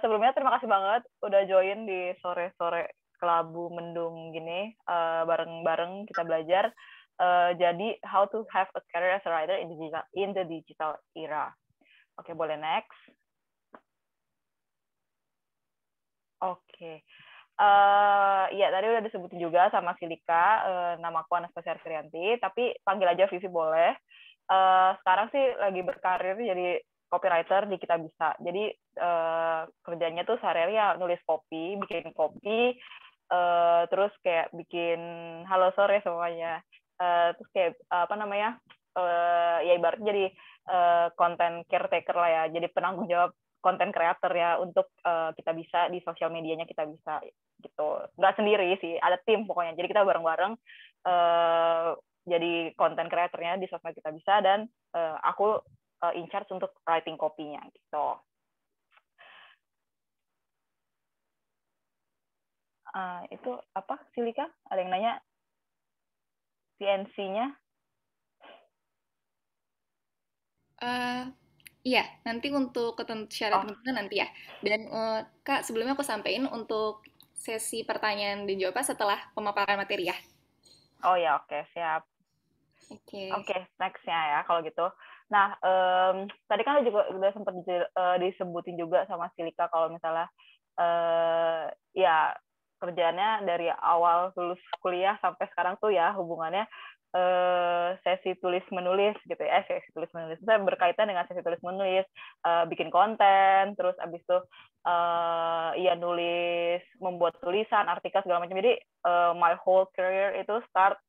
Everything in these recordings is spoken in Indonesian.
Sebelumnya terima kasih banget udah join di sore-sore kelabu mendung gini, bareng-bareng kita belajar. Jadi how to have a career as a writer in the digital era. Oke, boleh next. Oke. Ya tadi udah disebutin juga sama Silika, nama aku Anastasia Krianti, tapi panggil aja Vivi boleh. Sekarang sih lagi berkarir jadi copywriter di Kitabisa. Jadi kerjanya tuh sehari-hari ya nulis kopi, bikin kopi, terus kayak bikin halo sore semuanya. Terus kayak apa namanya? Ya ibaratnya jadi content caretaker lah ya, jadi penanggung jawab konten kreator ya untuk kita bisa di sosial medianya kita bisa gitu. Nggak sendiri sih, ada tim pokoknya. Jadi kita bareng-bareng jadi konten kreatornya di sosmed kita bisa, dan aku in charge untuk writing copy-nya gitu. Itu apa, Silika? Ada yang nanya CNC-nya? Iya, nanti untuk syarat ketentuan nanti ya. Dan Kak, sebelumnya aku sampaikan untuk sesi pertanyaan dan jawaban setelah pemaparan materi ya. Oh ya, oke, siap. Oke, next-nya ya kalau gitu. Nah, tadi kan juga udah sempat disebutin juga sama Silika kalau misalnya ya kerjaannya dari awal lulus kuliah sampai sekarang tuh ya hubungannya sesi tulis menulis gitu ya, sesi tulis menulis itu berkaitan dengan sesi tulis menulis, bikin konten, terus abis itu ya nulis, membuat tulisan, artikel segala macam. Jadi my whole career itu start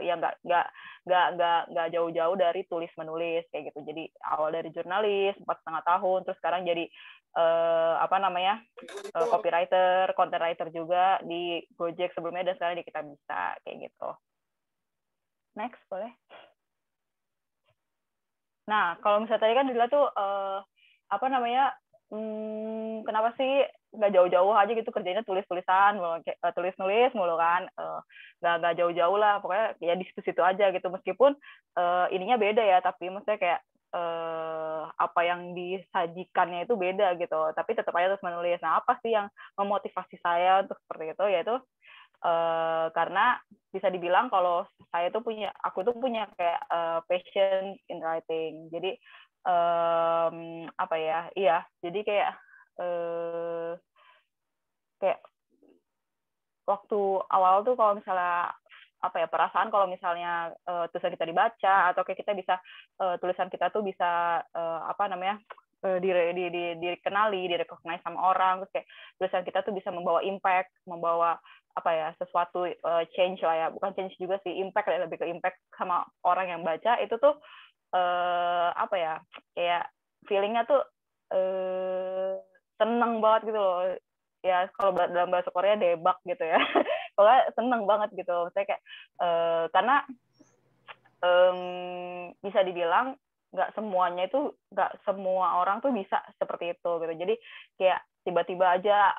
ya nggak jauh-jauh dari tulis menulis kayak gitu. Jadi awal dari jurnalis 4,5 tahun, terus sekarang jadi apa namanya copywriter, content writer juga di Gojek sebelumnya, dan sekarang di Kitabisa kayak gitu. Next boleh. Nah kalau misalnya tadi kan Dila tuh apa namanya kenapa sih nggak jauh-jauh aja gitu kerjanya tulis-tulisan, tulis nulis mulu kan, nggak jauh-jauh lah, pokoknya ya di situ-situ aja gitu, meskipun ininya beda ya, tapi maksudnya kayak apa yang disajikannya itu beda gitu, tapi tetap aja terus menulis. Nah apa sih yang memotivasi saya untuk seperti itu, yaitu karena bisa dibilang kalau aku tuh punya kayak passion in writing. Jadi apa ya, iya, jadi kayak kayak waktu awal tuh kalau misalnya apa ya, perasaan kalau misalnya tulisan kita dibaca, atau kayak kita bisa tulisan kita tuh bisa apa namanya dikenali, direcognize sama orang, terus kayak tulisan kita tuh bisa membawa impact, membawa apa ya, sesuatu change lah ya, bukan change juga sih, impact ya, lebih ke impact sama orang yang baca itu tuh apa ya, kayak feelingnya tuh seneng banget gitu loh ya, kalau dalam bahasa Korea debak gitu ya. Pokoknya seneng banget gitu, saya kayak karena bisa dibilang nggak semua orang tuh bisa seperti itu gitu. Jadi kayak tiba-tiba aja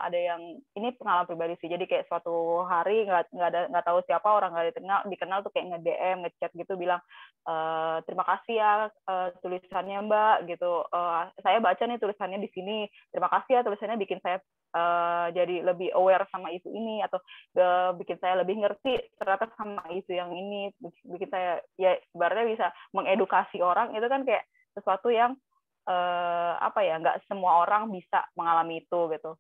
ada yang, ini pengalaman pribadi sih, jadi kayak suatu hari nggak tahu siapa orang, nggak dikenal tuh kayak nge-DM, ngechat gitu, bilang terima kasih ya tulisannya Mbak gitu, saya baca nih tulisannya di sini, terima kasih ya tulisannya bikin saya jadi lebih aware sama isu ini, atau bikin saya lebih ngerti ternyata sama isu yang ini, bikin saya ya ibaratnya bisa mengedukasi orang. Itu kan kayak sesuatu yang apa ya, nggak semua orang bisa mengalami itu gitu.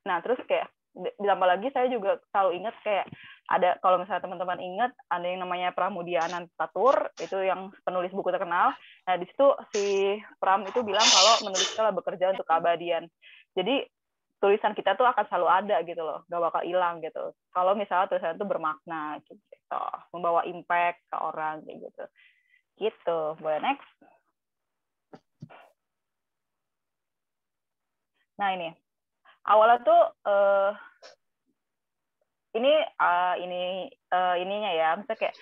Nah terus kayak ditambah lagi saya juga selalu ingat kayak ada, kalau misalnya teman-teman ingat, ada yang namanya Pramudia Anantatur, itu yang penulis buku terkenal. Nah di situ si Pram itu bilang kalau menulis itu adalah bekerja untuk keabadian. Jadi tulisan kita tuh akan selalu ada gitu loh, gak bakal hilang gitu. Kalau misalnya tulisan itu bermakna gitu, membawa impact ke orang kayak gitu. Gitu, boleh next. Nah ini, awalnya tuh ininya ya, misalnya kayak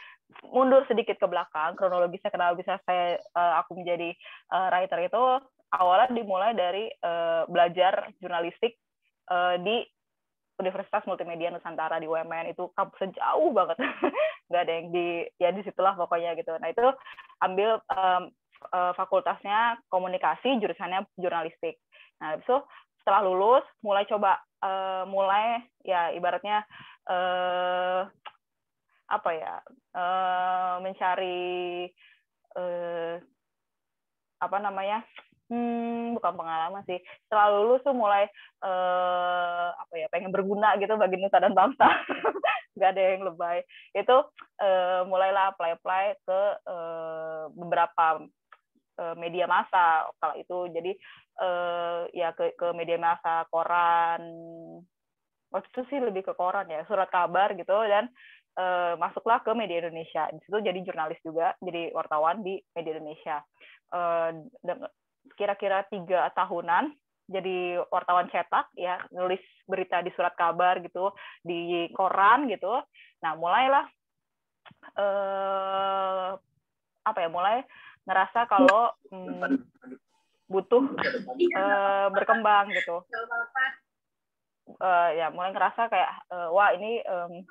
mundur sedikit ke belakang kronologisnya kenapa bisa aku menjadi writer itu, awalnya dimulai dari belajar jurnalistik di Universitas Multimedia Nusantara di UMN, itu kampusnya jauh banget, nggak ada yang di situlah pokoknya gitu. Nah itu ambil fakultasnya komunikasi, jurusannya jurnalistik. Nah, habis itu setelah lulus mulai coba mulai ya ibaratnya apa ya mencari apa namanya bukan pengalaman sih, setelah lulus tuh mulai apa ya pengen berguna gitu bagi nusa dan bangsa. Nggak ada yang lebay itu, mulailah apply ke beberapa media massa kala itu. Jadi ya ke media massa, koran, waktu itu sih lebih ke koran ya, surat kabar gitu, dan masuklah ke media Indonesia. Di situ jadi jurnalis juga, jadi wartawan di media Indonesia. Kira-kira 3 tahunan jadi wartawan cetak ya, nulis berita di surat kabar gitu, di koran gitu. Nah, mulailah mulai ngerasa kalau butuh berkembang gitu. Ya mulai ngerasa kayak wah ini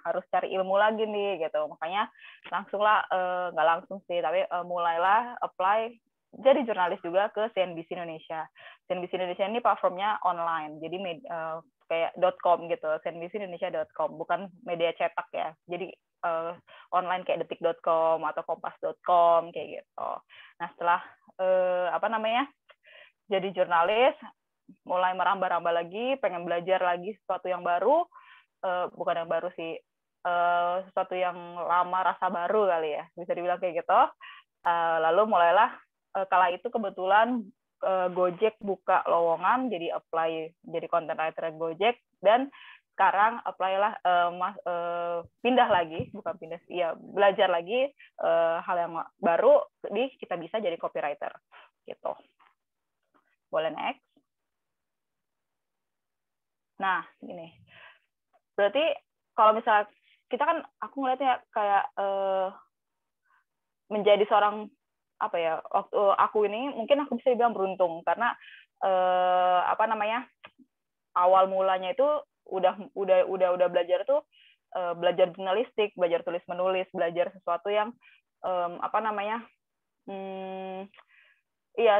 harus cari ilmu lagi nih gitu. Makanya langsunglah nggak langsung sih, tapi mulailah apply jadi jurnalis juga ke CNBC Indonesia. CNBC Indonesia ini platformnya online, jadi kayak .com gitu, cnbcindonesia.com, bukan media cetak ya. Jadi online kayak detik.com atau kompas.com kayak gitu. Nah, setelah jadi jurnalis, mulai merambah-rambah lagi, pengen belajar lagi sesuatu yang baru, bukan yang baru sih, sesuatu yang lama rasa baru kali ya, bisa dibilang kayak gitu. Lalu mulailah kala itu kebetulan Gojek buka lowongan, jadi apply jadi content writer Gojek, dan sekarang apply-lah pindah lagi, bukan pindah sih, ya belajar lagi hal yang baru di kita bisa jadi copywriter gitu. Boleh next. Nah, ini berarti kalau misalnya kita kan, aku ngeliatnya kayak menjadi seorang apa ya, waktu aku ini mungkin aku bisa bilang beruntung karena awal mulanya itu udah belajar tuh belajar jurnalistik, belajar tulis menulis, belajar sesuatu yang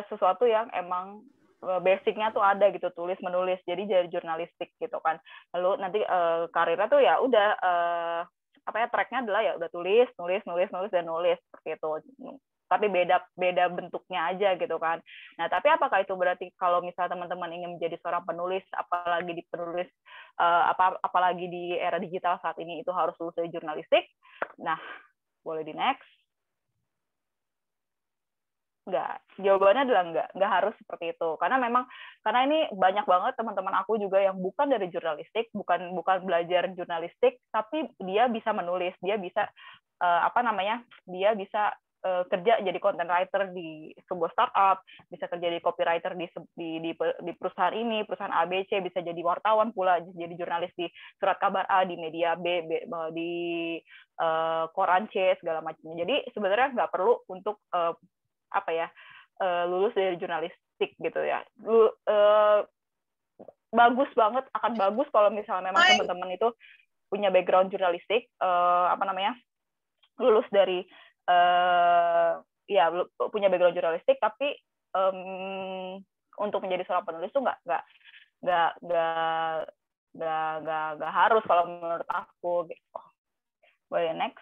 sesuatu yang emang basicnya tuh ada gitu, tulis menulis, jadi dari jurnalistik gitu kan. Lalu nanti karirnya tuh ya udah tracknya adalah ya udah tulis dan nulis seperti itu, tapi beda bentuknya aja gitu kan. Nah, tapi apakah itu berarti kalau misalnya teman-teman ingin menjadi seorang penulis, apalagi di era digital saat ini, itu harus lulus dari jurnalistik? Nah, boleh di next. Enggak, jawabannya adalah enggak harus seperti itu, karena ini banyak banget teman-teman aku juga yang bukan dari jurnalistik, bukan belajar jurnalistik, tapi dia bisa menulis, dia bisa dia bisa kerja jadi content writer di sebuah startup, bisa kerja di copywriter di perusahaan ini, perusahaan ABC, bisa jadi wartawan pula, jadi jurnalis di surat kabar A, di media B, di koran C, segala macamnya. Jadi sebenarnya nggak perlu untuk lulus dari jurnalistik gitu ya. Bagus banget, akan bagus kalau misalnya memang teman-teman itu punya background jurnalistik, lulus dari punya background jurnalistik, tapi untuk menjadi seorang penulis tuh nggak harus kalau menurut aku gitu. Boleh next.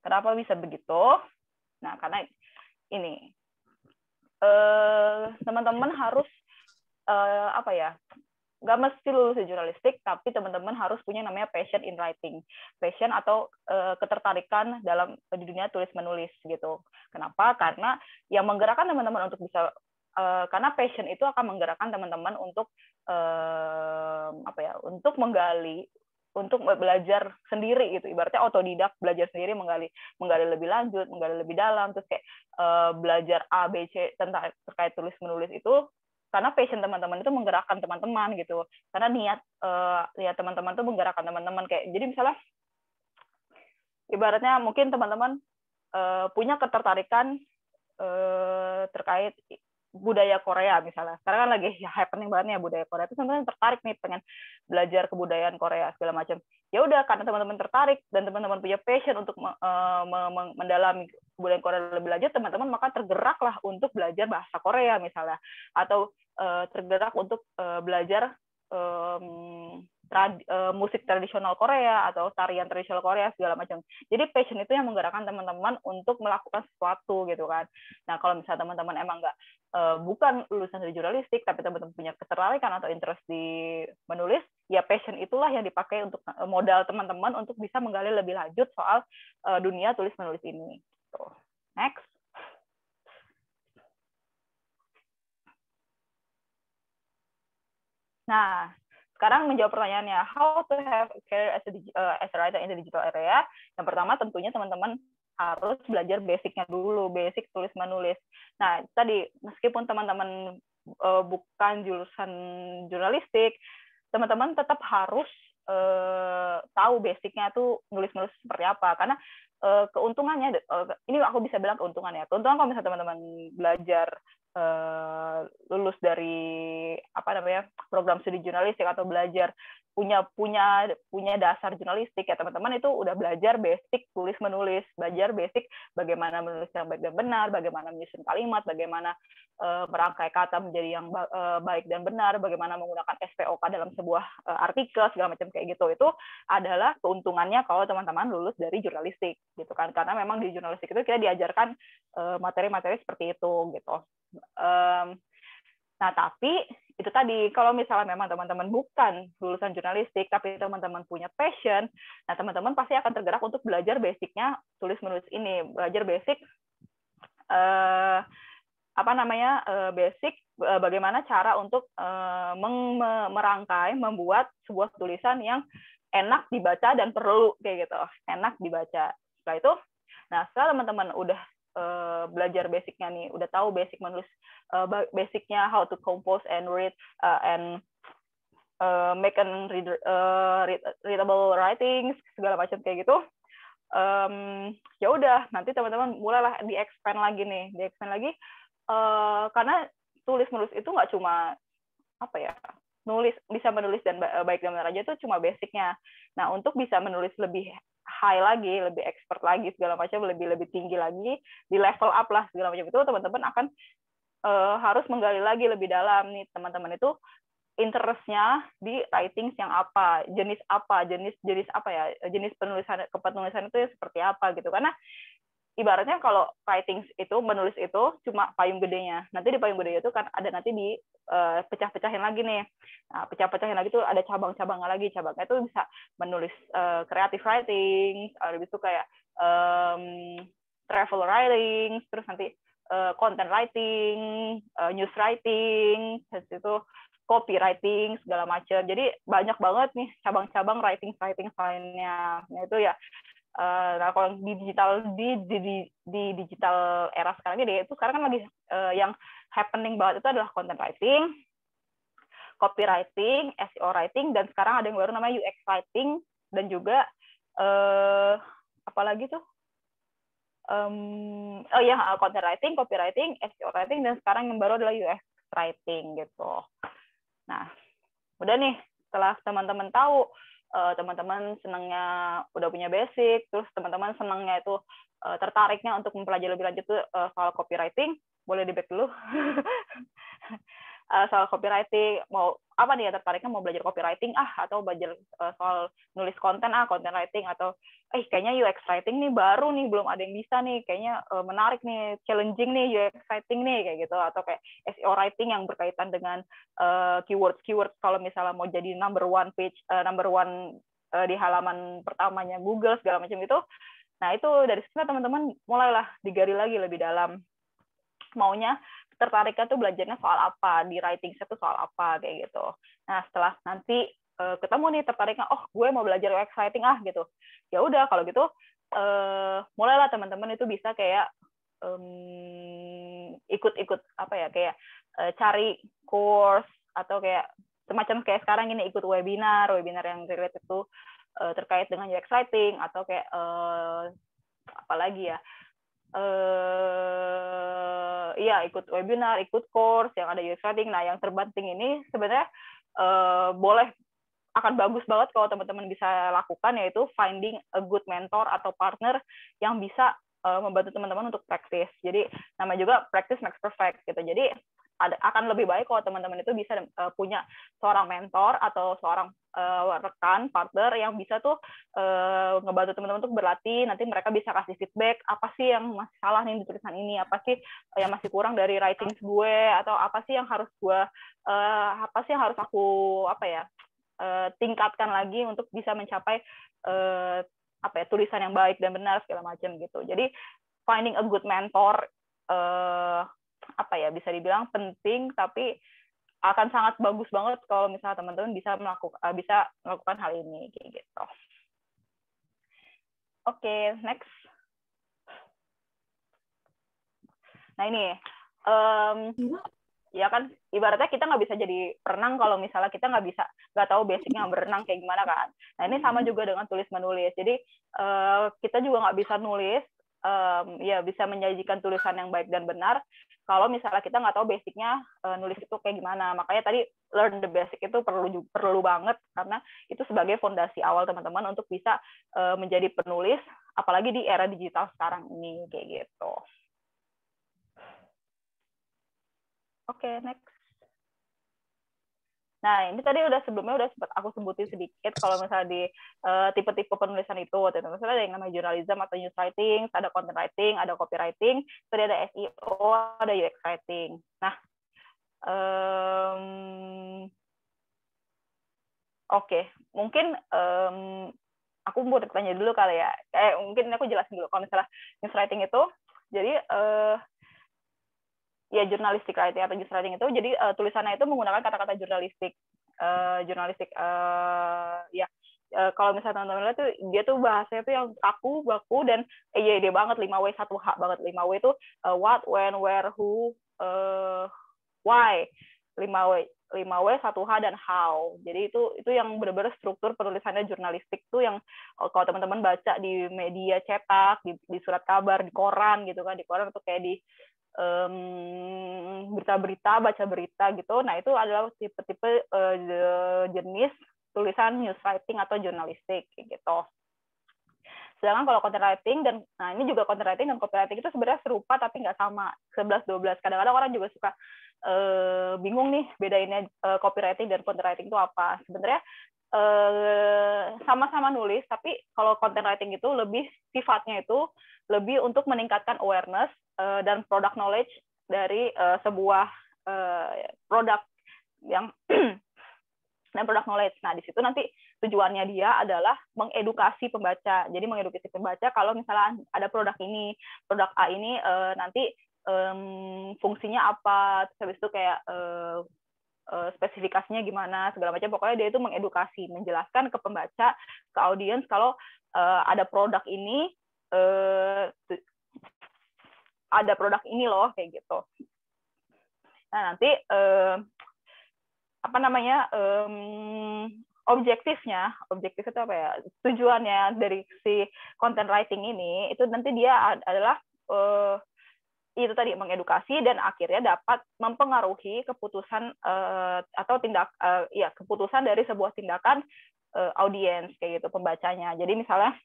Kenapa bisa begitu? Nah, karena ini teman-teman harus nggak mesti lulus di jurnalistik, tapi teman-teman harus punya namanya passion in writing, passion atau ketertarikan di dunia tulis menulis gitu. Kenapa? Karena yang menggerakkan teman-teman untuk bisa karena passion itu akan menggerakkan teman-teman untuk untuk menggali, untuk belajar sendiri gitu, ibaratnya otodidak, belajar sendiri, menggali lebih lanjut, menggali lebih dalam, terus kayak belajar A, B, C tentang terkait tulis menulis itu, karena passion teman-teman itu menggerakkan teman-teman gitu, karena niat teman-teman itu menggerakkan teman-teman. Kayak jadi misalnya ibaratnya mungkin teman-teman punya ketertarikan terkait budaya Korea misalnya. Sekarang kan lagi happening banget ya budaya Korea. Terus teman-teman tertarik nih pengen belajar kebudayaan Korea segala macam. Ya udah, karena teman-teman tertarik dan teman-teman punya passion untuk mendalami kebudayaan Korea lebih lanjut, teman-teman maka tergeraklah untuk belajar bahasa Korea misalnya, atau tergerak untuk belajar musik tradisional Korea atau tarian tradisional Korea segala macam. Jadi passion itu yang menggerakkan teman-teman untuk melakukan sesuatu gitu kan. Nah kalau misalnya teman-teman emang nggak bukan lulusan dari jurnalistik tapi teman-teman punya ketertarikan atau interest di menulis, ya passion itulah yang dipakai untuk modal teman-teman untuk bisa menggali lebih lanjut soal dunia tulis menulis ini. So, next. Nah, sekarang menjawab pertanyaannya, how to have a career as a writer in the digital area. Yang pertama tentunya teman-teman harus belajar basicnya dulu, basic tulis menulis. Nah, tadi meskipun teman-teman bukan jurusan jurnalistik, teman-teman tetap harus tahu basicnya tuh nulis-nulis seperti apa. Karena keuntungannya, ini aku bisa bilang keuntungannya. Keuntungan kalau misalnya teman-teman belajar lulus dari program studi jurnalistik atau belajar punya dasar jurnalistik ya teman-teman, itu udah belajar basic tulis menulis, belajar basic bagaimana menulis yang baik dan benar, bagaimana menyusun kalimat, bagaimana merangkai kata menjadi yang baik dan benar, bagaimana menggunakan SPOK dalam sebuah artikel segala macam kayak gitu. Itu adalah keuntungannya kalau teman-teman lulus dari jurnalistik gitu kan, karena memang di jurnalistik itu kita diajarkan materi-materi seperti itu gitu. Nah, tapi itu tadi, kalau misalnya memang teman-teman bukan lulusan jurnalistik, tapi teman-teman punya passion, nah teman-teman pasti akan tergerak untuk belajar basicnya tulis-menulis ini, belajar basic, basic bagaimana cara untuk merangkai, membuat sebuah tulisan yang enak dibaca dan perlu, kayak gitu, enak dibaca. Setelah itu, nah setelah teman-teman udah belajar basicnya nih, udah tahu basic menulis, basicnya how to compose and read and make an readable writing segala macam kayak gitu. Ya udah, nanti teman-teman mulailah di-expand lagi karena tulis menulis itu nggak cuma bisa menulis dan baik dan benar aja itu cuma basicnya. Nah, untuk bisa menulis lebih high lagi, lebih expert lagi segala macam, lebih tinggi lagi, di level up lah segala macam, itu teman-teman akan harus menggali lagi lebih dalam nih, teman-teman itu interestnya di writing yang apa, jenis penulisan itu ya seperti apa gitu. Karena ibaratnya kalau writing itu, menulis itu cuma payung gedenya. Nanti di payung gede itu kan ada nanti di pecah-pecahin lagi nih. Nah, pecah-pecahin lagi tuh ada cabang-cabangnya lagi. Cabangnya itu bisa menulis creative writing, habis itu kayak travel writing, terus nanti content writing, news writing, terus itu copywriting segala macam. Jadi banyak banget nih cabang-cabang writing lainnya. Nah itu ya. Nah kalau di digital era sekarang ini, itu sekarang kan lagi yang happening banget itu adalah content writing, copywriting, SEO writing, dan sekarang ada yang baru namanya UX writing, dan juga apalagi tuh content writing, copywriting, SEO writing, dan sekarang yang baru adalah UX writing gitu. Nah udah nih, setelah teman-teman tahu, teman-teman senangnya udah punya basic, terus teman-teman senangnya itu tertariknya untuk mempelajari lebih lanjut tuh soal copywriting, boleh di back dulu. Soal copywriting, mau apa nih ya, tertariknya mau belajar copywriting atau belajar soal nulis konten content writing, atau kayaknya UX writing nih baru nih, belum ada yang bisa nih, kayaknya menarik nih, challenging nih UX writing nih, kayak gitu, atau kayak SEO writing yang berkaitan dengan keywords kalau misalnya mau jadi number one di halaman pertamanya Google segala macam itu. Nah itu dari sana teman-teman mulailah digali lagi lebih dalam, maunya tertariknya tuh belajarnya soal apa, di writing set tuh soal apa, kayak gitu. Nah setelah nanti ketemu nih tertariknya, gue mau belajar UX writing gitu, ya udah kalau gitu mulailah teman-teman itu bisa kayak ikut kayak cari course, atau kayak semacam kayak sekarang ini ikut webinar yang related itu terkait dengan UX writing, atau kayak apalagi ya, ikut webinar, ikut course yang ada UX writing. Nah, yang terpenting ini sebenarnya akan bagus banget kalau teman-teman bisa lakukan, yaitu finding a good mentor atau partner yang bisa membantu teman-teman untuk praktis. Jadi nama juga practice makes perfect gitu. Jadi akan lebih baik kalau teman-teman itu bisa punya seorang mentor atau seorang rekan partner yang bisa tuh ngebantu teman-teman untuk berlatih. Nanti mereka bisa kasih feedback apa sih yang masih salah nih di tulisan ini, apa sih yang masih kurang dari writing gue, atau apa sih yang harus gue apa sih yang harus aku tingkatkan lagi untuk bisa mencapai tulisan yang baik dan benar segala macam gitu. Jadi finding a good mentor bisa dibilang penting, tapi akan sangat bagus banget kalau misalnya teman-teman bisa melakukan hal ini kayak gitu. Oke, next. Nah ini ya kan ibaratnya kita nggak bisa jadi perenang kalau misalnya kita nggak tahu basicnya berenang kayak gimana kan. Nah ini sama juga dengan tulis menulis. Jadi kita juga nggak bisa nulis bisa menyajikan tulisan yang baik dan benar kalau misalnya kita nggak tahu basicnya nulis itu kayak gimana. Makanya tadi learn the basic itu perlu banget, karena itu sebagai fondasi awal teman-teman untuk bisa menjadi penulis, apalagi di era digital sekarang ini kayak gitu. Oke, next. Nah, ini tadi sebelumnya udah sempat aku sebutin sedikit kalau misalnya di tipe-tipe penulisan itu. Misalnya ada yang namanya journalism atau news writing, ada content writing, ada copywriting, tadi ada SEO, ada UX writing. Nah, oke, mungkin aku mau tanya dulu kali ya. Mungkin aku jelasin dulu. Kalau misalnya news writing itu, jadi ya jurnalistik writing atau news writing itu, jadi tulisannya itu menggunakan kata-kata jurnalistik. Kalau misalnya teman-teman lihat tuh dia tuh bahasanya tuh yang kaku, baku, dan ide banget, 5W 1H banget. 5W itu what, when, where, who, why. 5W 1H dan how. Jadi itu yang benar-benar struktur penulisannya jurnalistik tuh yang kalau teman-teman baca di media cetak, di surat kabar, di koran gitu kan, di koran tuh kayak di berita-berita, baca berita gitu. Nah, itu adalah tipe-tipe jenis tulisan news writing atau jurnalistik gitu. Sedangkan kalau content writing ini juga content writing dan copywriting itu sebenarnya serupa tapi nggak sama, 11-12. Kadang-kadang orang juga suka bingung nih bedainnya copywriting dan content writing itu apa. Sebenarnya sama-sama nulis, tapi kalau content writing itu sifatnya itu lebih untuk meningkatkan awareness dan product knowledge dari sebuah produk yang dan product knowledge. Nah, di situ nanti tujuannya dia adalah mengedukasi pembaca. Jadi mengedukasi pembaca kalau misalnya ada produk A ini nanti fungsinya apa, terus habis itu kayak spesifikasinya gimana, segala macam. Pokoknya dia itu mengedukasi, menjelaskan ke pembaca, ke audiens kalau ada produk ini, ada produk ini loh, kayak gitu. Nah, nanti objektifnya itu apa ya? Tujuannya dari si content writing ini itu nanti dia adalah itu tadi mengedukasi dan akhirnya dapat mempengaruhi keputusan atau keputusan dari sebuah tindakan audiens kayak gitu, pembacanya. Jadi misalnya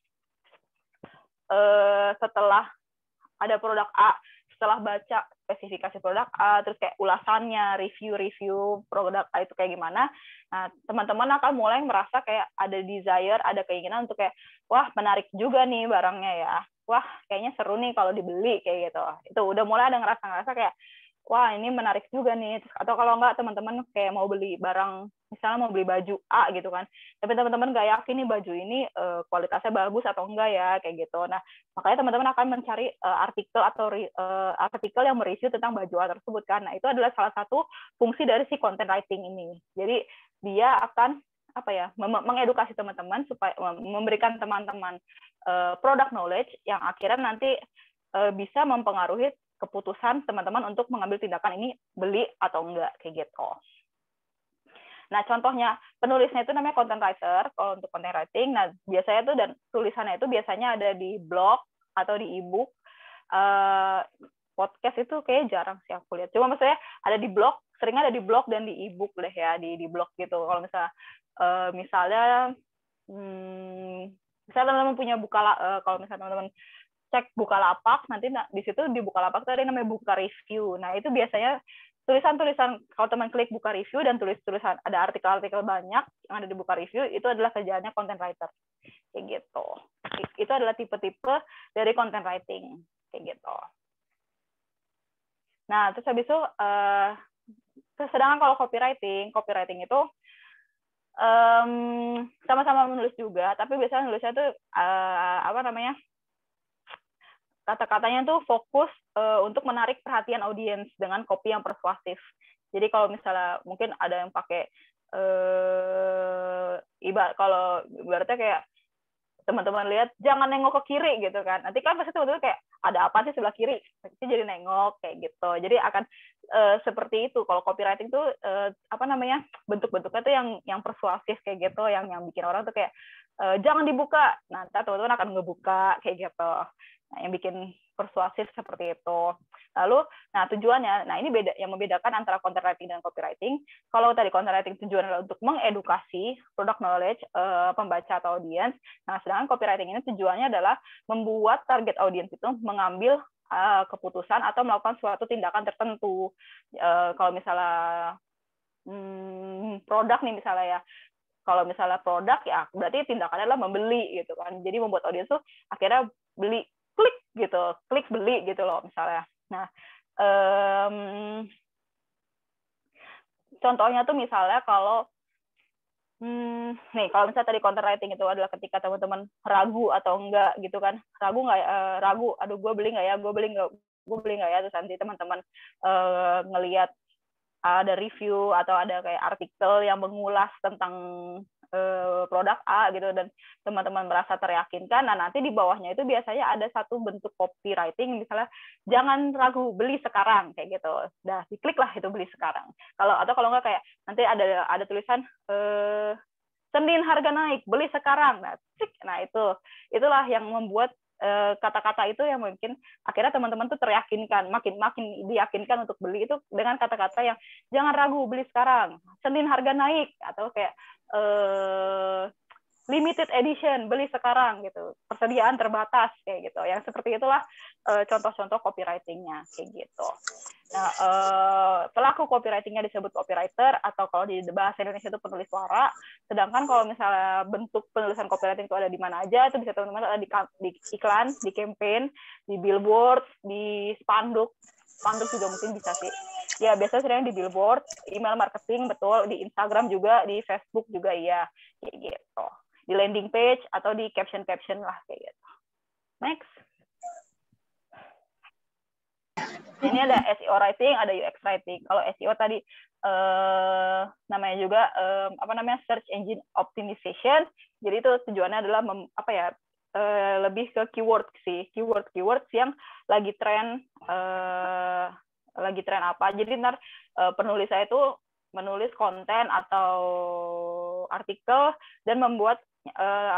setelah ada produk A, setelah baca spesifikasi produk A, terus kayak ulasannya, review produk A itu kayak gimana, nah teman-teman akan mulai merasa kayak ada desire, ada keinginan untuk kayak, wah menarik juga nih barangnya ya, wah kayaknya seru nih kalau dibeli kayak gitu. Itu udah mulai ada ngerasa kayak, wah ini menarik juga nih. Atau kalau enggak teman-teman kayak mau beli barang, misalnya mau beli baju A gitu kan, tapi teman-teman nggak yakin nih baju ini kualitasnya bagus atau enggak ya, kayak gitu. Nah, makanya teman-teman akan mencari artikel atau artikel yang mereview tentang baju A tersebut kan. Nah, itu adalah salah satu fungsi dari si content writing ini. Jadi dia akan mengedukasi teman-teman supaya memberikan teman-teman product knowledge yang akhirnya nanti bisa mempengaruhi keputusan teman-teman untuk mengambil tindakan ini beli atau enggak kayak gitu. Nah, contohnya penulisnya itu namanya content writer kalau untuk content writing. Nah, biasanya tuh dan tulisannya itu biasanya ada di blog atau di ebook. Podcast itu kayak jarang sih aku lihat. Cuma maksudnya ada di blog, seringnya ada di blog dan di ebook deh ya, di blog gitu. Kalau misalnya teman-teman punya kalau misalnya teman-teman cek Bukalapak, nanti di situ di Bukalapak tuh ada yang namanya buka review. Nah, itu biasanya tulisan-tulisan, kalau teman klik buka review dan tulis-tulisan, ada artikel-artikel banyak yang ada di buka review, itu adalah kerjaannya content writer. Kayak gitu. Itu adalah tipe-tipe dari content writing. Kayak gitu. Nah, terus habis itu, sedangkan kalau copywriting itu sama-sama menulis juga, tapi biasanya nulisnya tuh kata-katanya tuh fokus untuk menarik perhatian audiens dengan copy yang persuasif. Jadi kalau misalnya mungkin ada yang pakai kalau ibaratnya kayak teman-teman lihat jangan nengok ke kiri gitu kan, nanti kan pasti teman-teman kayak ada apa sih sebelah kiri, itu jadi nengok kayak gitu. Jadi akan seperti itu kalau copywriting tuh bentuk-bentuknya tuh yang persuasif kayak gitu, yang bikin orang tuh kayak jangan dibuka, nah teman-teman akan ngebuka kayak gitu. Nah, yang bikin persuasif seperti itu. Lalu, nah tujuannya, nah ini beda, yang membedakan antara content writing dan copywriting. Kalau tadi content writing tujuannya adalah untuk mengedukasi, product knowledge, pembaca atau audiens. Nah, sedangkan copywriting ini tujuannya adalah membuat target audiens itu mengambil keputusan atau melakukan suatu tindakan tertentu. Kalau misalnya produk nih misalnya ya, kalau misalnya produk ya berarti tindakannya adalah membeli gitu kan. Jadi membuat audiens tuh akhirnya beli, klik beli gitu loh misalnya. Nah, contohnya tuh misalnya kalau kalau misalnya tadi content writing itu adalah ketika teman-teman ragu atau enggak gitu kan, ragu, aduh gue beli nggak ya, terus nanti teman-teman ngelihat ada review atau ada kayak artikel yang mengulas tentang produk A gitu dan teman-teman merasa teryakinkan, nah nanti di bawahnya itu biasanya ada satu bentuk copywriting, misalnya jangan ragu, beli sekarang kayak gitu. Dah diklik lah itu beli sekarang. Kalau nggak kayak nanti ada tulisan Senin harga naik, beli sekarang. Nah itulah yang membuat kata-kata itu yang mungkin akhirnya teman-teman tuh teryakinkan, makin diyakinkan untuk beli itu dengan kata-kata yang jangan ragu, beli sekarang, Senin harga naik, atau kayak limited edition, beli sekarang gitu, persediaan terbatas kayak gitu. Yang seperti itulah contoh-contoh copywriting-nya kayak gitu. Nah, pelaku copywriting-nya disebut copywriter, atau kalau di bahasa Indonesia itu penulis suara. Sedangkan kalau misalnya bentuk penulisan copywriting itu ada di mana aja, itu bisa teman-teman ada di iklan, di campaign, di billboard, di spanduk juga mungkin bisa sih. Ya, biasanya sering di billboard, email marketing, betul, di Instagram juga, di Facebook juga, iya, kayak gitu. Di landing page atau di caption lah, kayak gitu. Next. Ini ada SEO writing, ada UX writing. Kalau SEO tadi namanya juga search engine optimization. Jadi itu tujuannya adalah lebih ke keyword sih, keywords yang lagi tren apa. Jadi ntar penulis saya itu menulis konten atau artikel dan membuat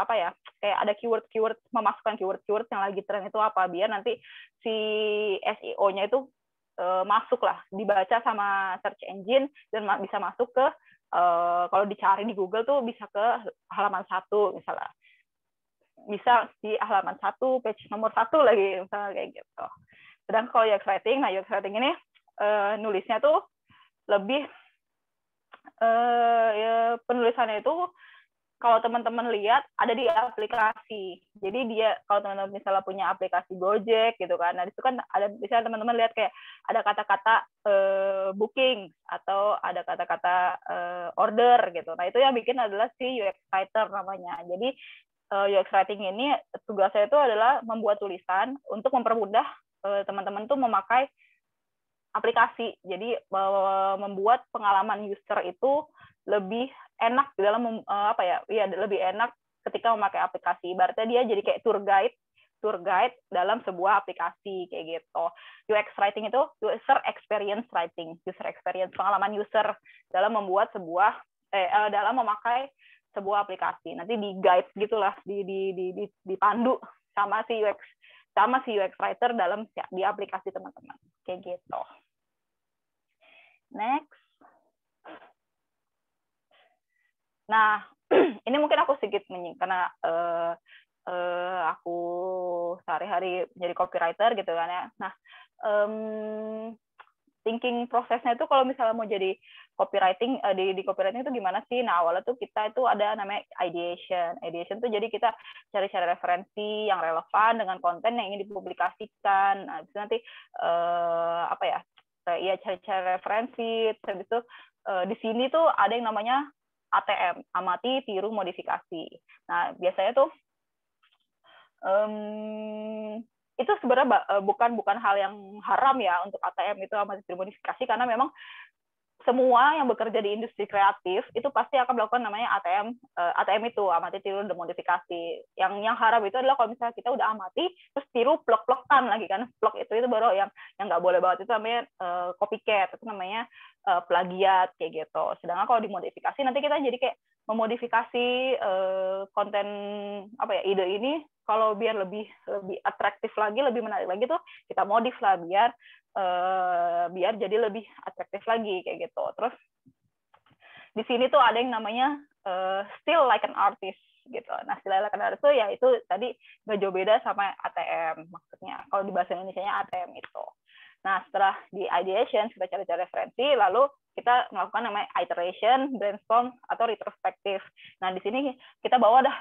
kayak ada keyword, memasukkan keyword yang lagi tren itu apa, biar nanti si SEO-nya itu masuk lah, dibaca sama search engine dan bisa masuk ke kalau dicari di Google tuh bisa ke halaman 1 misalnya, bisa di halaman 1 page nomor 1 lagi misalnya kayak gitu. Sedangkan kalau UX writing, nah UX writing ini nulisnya tuh lebih penulisannya itu kalau teman-teman lihat ada di aplikasi. Jadi dia kalau teman-teman misalnya punya aplikasi Gojek gitu kan, nah itu kan ada bisa teman-teman lihat kayak ada kata-kata booking atau ada kata-kata order gitu. Nah itu yang bikin adalah si UX writer namanya. Jadi UX writing ini tugasnya itu adalah membuat tulisan untuk mempermudah teman-teman tuh memakai aplikasi. Jadi membuat pengalaman user itu lebih enak dalam lebih enak ketika memakai aplikasi. Ibaratnya dia jadi kayak tour guide dalam sebuah aplikasi kayak gitu. UX writing itu user experience writing, pengalaman user dalam membuat dalam memakai sebuah aplikasi. Nanti di guide gitulah, dipandu sama si UX writer dalam di aplikasi teman-teman kayak gitu. Next. Nah, ini mungkin aku sedikit menyinggung karena aku sehari-hari jadi copywriter gitu kan ya. Nah, thinking prosesnya itu kalau misalnya mau jadi copywriting, di copywriting itu gimana sih? Nah, awalnya tuh kita itu ada namanya ideation. Ideation tuh jadi kita cari-cari referensi yang relevan dengan konten yang ingin dipublikasikan. Nah, itu nanti apa ya? Ya cari-cari referensi. Terus itu di sini tuh ada yang namanya ATM, amati, tiru, modifikasi. Nah, biasanya tuh itu sebenarnya bukan hal yang haram ya untuk ATM itu amati, tiru, modifikasi, karena memang semua yang bekerja di industri kreatif itu pasti akan melakukan namanya ATM itu amati, tiru, dan modifikasi. Yang haram itu adalah kalau misalnya kita udah amati terus tiru plok-plokan lagi kan. Plok itu baru yang nggak boleh banget, itu namanya copycat, itu namanya plagiat kayak gitu. Sedangkan kalau dimodifikasi nanti kita jadi kayak memodifikasi konten apa ya, ide ini kalau biar lebih atraktif lagi, lebih menarik lagi tuh kita modif lah biar jadi lebih atraktif lagi kayak gitu. Terus di sini tuh ada yang namanya still like an artist gitu. Nah, still like an artist tuh ya itu tadi nggak jauh beda sama ATM maksudnya. Kalau di bahasa Indonesianya ATM itu. Nah, setelah di ideation kita cari-cari referensi, lalu kita melakukan namanya iteration, brainstorm, atau retrospektif. Nah, di sini kita bawa dah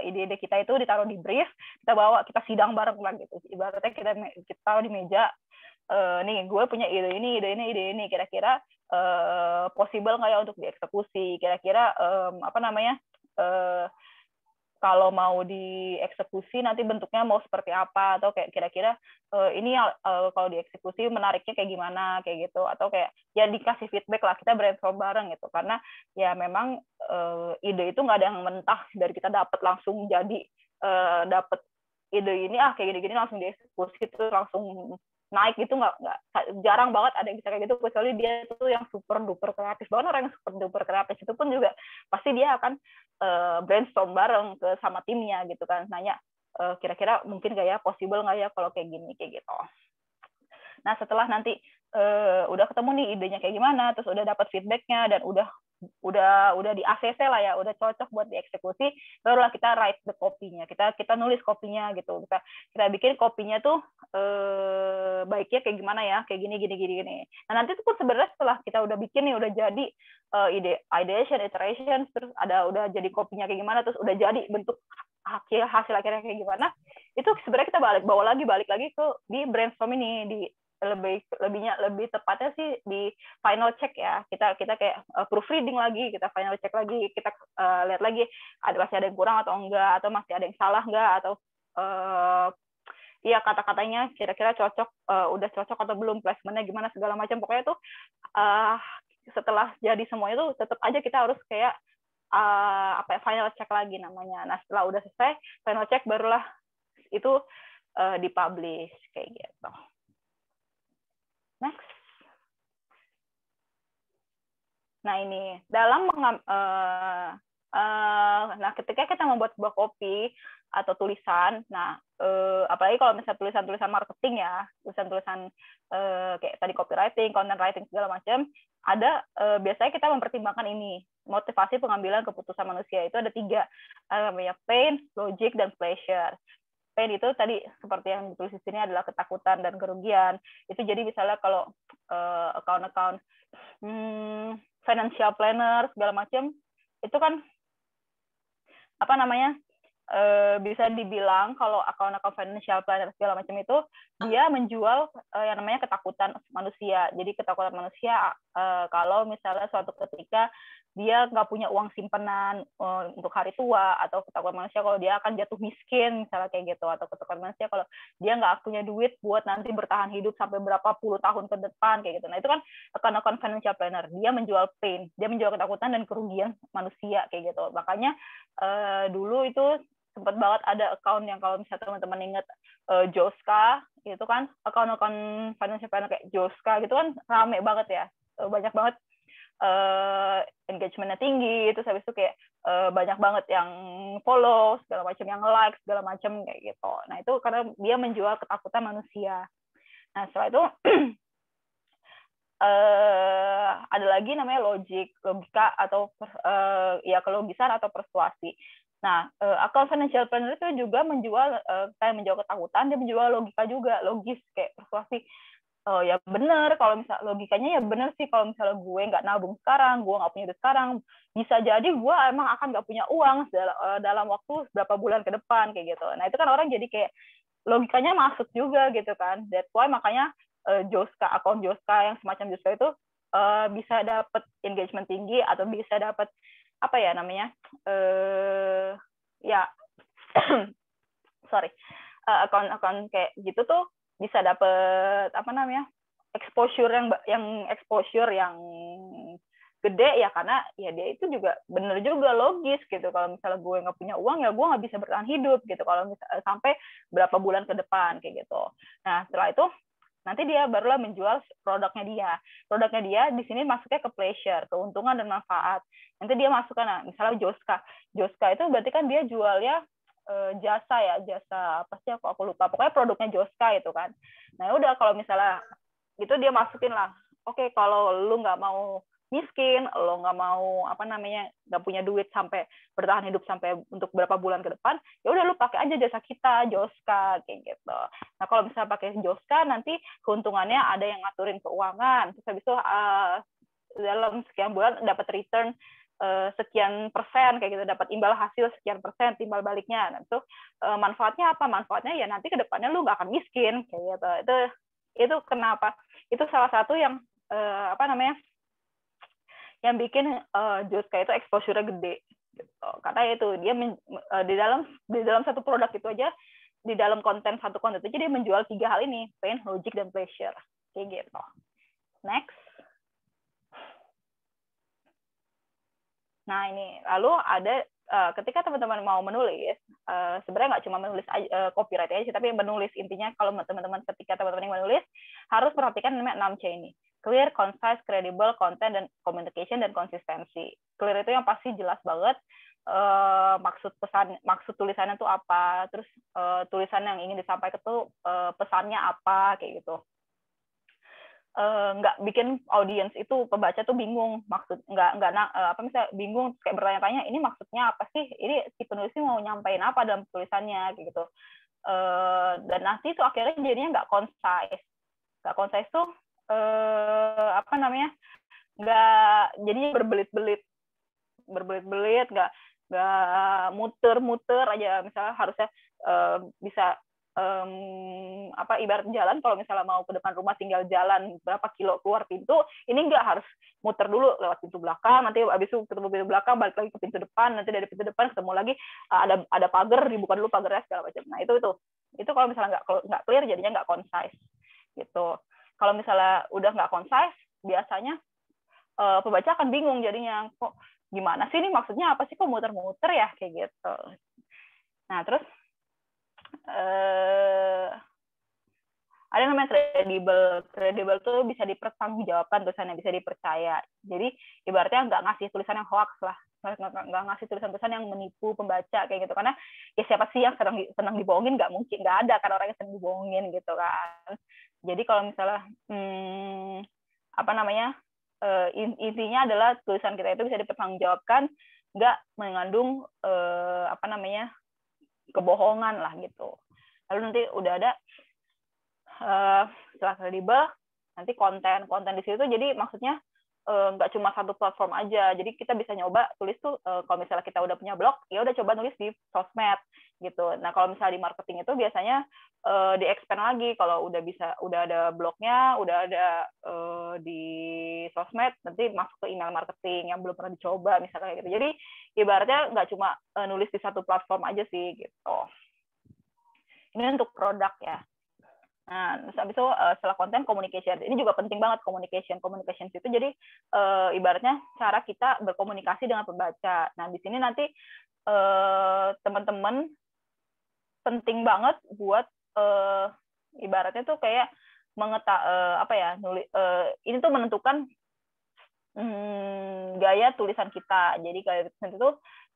ide-ide kita itu ditaruh di brief, kita sidang bareng lah gitu. Ibaratnya kita taruh di meja, nih gue punya ide ini, kira-kira possible nggak ya untuk dieksekusi, kira-kira apa namanya, kalau mau dieksekusi nanti bentuknya mau seperti apa, atau kayak kira-kira ini kalau dieksekusi menariknya kayak gimana kayak gitu, atau kayak ya dikasih feedback lah, kita brainstorm bareng gitu. Karena ya memang ide itu nggak ada yang mentah dari kita dapat langsung jadi dapat ide ini kayak gini-gini langsung dieksekusi itu langsung naik gitu, nggak jarang banget ada yang bisa kayak gitu, kecuali dia tuh yang super duper kreatif banget. Orang yang super duper kreatif itu pun juga pasti dia akan brainstorm bareng sama timnya gitu kan, nanya kira-kira mungkin nggak ya, possible nggak ya kalau kayak gini kayak gitu. Nah, setelah nanti udah ketemu nih idenya kayak gimana, terus udah dapat feedbacknya dan udah di ACC lah ya, udah cocok buat dieksekusi, barulah kita write the copy-nya, kita nulis kopinya gitu, kita bikin kopinya tuh baiknya kayak gimana ya, kayak gini. Nah, nanti tuh pun sebenarnya setelah kita udah bikin nih, udah jadi ideation, iteration, terus udah jadi kopinya kayak gimana, terus udah jadi bentuk hasil akhirnya kayak gimana, itu sebenarnya kita balik lagi ke di brainstorm ini, di lebih tepatnya sih di final check ya, kita kayak proofreading lagi, kita final check lagi, kita lihat lagi masih ada yang kurang atau enggak, atau masih ada yang salah enggak, atau iya kata-katanya kira-kira cocok, udah cocok atau belum, placementnya gimana segala macam. Pokoknya tuh setelah jadi semuanya tuh tetap aja kita harus kayak final check lagi namanya. Nah, setelah udah selesai final check barulah itu dipublish kayak gitu. Next. Nah, ini dalam nah ketika kita membuat sebuah copy atau tulisan, nah apalagi kalau misalnya tulisan marketing ya, tulisan kayak tadi copywriting, content writing segala macam, ada biasanya kita mempertimbangkan ini motivasi pengambilan keputusan manusia itu ada 3, namanya pain, logic, dan pleasure. Pain itu tadi seperti yang ditulis di sini adalah ketakutan dan kerugian. Itu jadi misalnya kalau account financial planner segala macam itu kan apa namanya, bisa dibilang kalau account financial planner segala macam itu dia menjual yang namanya ketakutan manusia. Jadi ketakutan manusia kalau misalnya suatu ketika dia nggak punya uang simpanan untuk hari tua, atau ketakutan manusia kalau dia akan jatuh miskin misalnya kayak gitu, atau ketakutan manusia kalau dia nggak punya duit buat nanti bertahan hidup sampai berapa puluh tahun ke depan kayak gitu. Nah, itu kan account financial planner, dia menjual pain, dia menjual ketakutan dan kerugian manusia kayak gitu. Makanya dulu itu sempat banget ada account yang kalau misalnya teman-teman ingat Joska, itu kan account financial planner kayak Joska gitu kan rame banget ya, banyak banget engagementnya tinggi, terus habis itu kayak banyak banget yang follow segala macam, yang like segala macam kayak gitu. Nah, itu karena dia menjual ketakutan manusia. Nah, setelah itu ada lagi namanya logika atau ya kelogisan atau persuasi. Nah, account financial planner itu juga menjual kayak menjual ketakutan, dia menjual logika juga, logis kayak persuasi. Oh ya bener, kalau misal logikanya ya bener sih, kalau misalnya gue nggak nabung sekarang, gue nggak punya duit sekarang, bisa jadi gue emang akan nggak punya uang dalam waktu berapa bulan ke depan kayak gitu. Nah itu kan orang jadi kayak logikanya masuk juga gitu kan. That's why makanya Joska, akun Joska yang semacam Joska itu bisa dapat engagement tinggi atau bisa dapat apa ya namanya ya sorry akun kayak gitu tuh bisa dapet apa namanya exposure yang exposure yang gede ya, karena ya dia itu juga bener juga logis gitu, kalau misalnya gue nggak punya uang ya gue nggak bisa bertahan hidup gitu kalau misalnya sampai berapa bulan ke depan kayak gitu. Nah setelah itu nanti dia barulah menjual produknya dia di sini masuknya ke pleasure, keuntungan dan manfaat. Nanti dia masukkan, nah, misalnya Joska itu berarti kan dia jualnya jasa apa sih aku lupa, pokoknya produknya Joska itu kan. Nah udah kalau misalnya itu dia masukin lah, oke, kalau lu nggak mau miskin, lo nggak mau apa namanya nggak punya duit sampai bertahan hidup sampai untuk berapa bulan ke depan, ya udah lu pakai aja jasa kita Joska kayak gitu. Nah kalau misalnya pakai Joska nanti keuntungannya ada yang ngaturin keuangan, terus habis itu dalam sekian bulan dapat return sekian persen kayak gitu, dapat imbal hasil sekian persen timbal baliknya. Nah itu manfaatnya apa? Manfaatnya ya nanti kedepannya lu nggak akan miskin kayak gitu. Itu kenapa? Itu salah satu yang apa namanya yang bikin Joska itu exposure-nya gede gitu. Karena itu dia di dalam satu produk itu aja, di dalam satu konten itu dia menjual 3 hal ini, pain, logic, dan pleasure kayak gitu. Next. Nah ini lalu ada ketika teman-teman mau menulis, sebenarnya nggak cuma menulis copyright aja, tapi menulis intinya kalau teman-teman ketika teman-teman yang menulis harus perhatikan namanya 6C ini. Clear, concise, credible, content, dan communication, dan konsistensi. Clear itu yang pasti jelas banget maksud tulisannya itu apa, terus tulisan yang ingin disampaikan itu pesannya apa kayak gitu. Nggak bikin audiens itu pembaca tuh bingung, maksud nggak apa misalnya bingung kayak bertanya-tanya ini maksudnya apa sih, ini si penulis mau nyampein apa dalam tulisannya kayak gitu. Dan nanti tuh akhirnya jadinya nggak concise tuh apa namanya nggak, jadinya berbelit-belit nggak muter-muter aja, misalnya harusnya bisa apa ibarat jalan, kalau misalnya mau ke depan rumah tinggal jalan berapa kilo keluar pintu, ini nggak harus muter dulu lewat pintu belakang, nanti habis itu ketemu pintu belakang balik lagi ke pintu depan, nanti dari pintu depan ketemu lagi ada pagar, dibuka dulu pagarnya segala macam. Nah itu kalau misalnya nggak clear jadinya nggak concise gitu. Kalau misalnya udah nggak concise, biasanya pembaca akan bingung jadinya, kok gimana sih ini maksudnya apa sih, kok muter-muter ya kayak gitu. Nah terus ada namanya kredibel tuh bisa dipertanggungjawabkan, tulisannya bisa dipercaya. Jadi ibaratnya nggak ngasih tulisan yang hoax lah, nggak ngasih tulisan-tulisan yang menipu pembaca kayak gitu, karena ya siapa sih yang senang dibohongin, nggak mungkin, nggak ada kan orang yang senang dibohongin gitu kan. Jadi kalau misalnya apa namanya intinya adalah tulisan kita itu bisa dipertanggungjawabkan, nggak mengandung apa namanya kebohongan lah gitu. Lalu nanti udah ada setelah kredibel, nanti konten di situ, jadi maksudnya nggak cuma satu platform aja, jadi kita bisa nyoba tulis tuh kalau misalnya kita udah punya blog, ya udah coba nulis di sosmed gitu. Nah kalau misalnya di marketing itu biasanya di expand lagi, kalau udah ada blognya, udah ada di sosmed, nanti masuk ke email marketing yang belum pernah dicoba misalnya kayak gitu. Jadi ibaratnya nggak cuma nulis di satu platform aja sih gitu. Ini untuk produk ya. Nah, terus habis itu setelah konten, communication. Ini juga penting banget, communication itu. Jadi ibaratnya cara kita berkomunikasi dengan pembaca. Nah, di sini nanti teman-teman penting banget buat ibaratnya tuh kayak apa ya, ini tuh menentukan gaya tulisan kita. Jadi gaya tulisan itu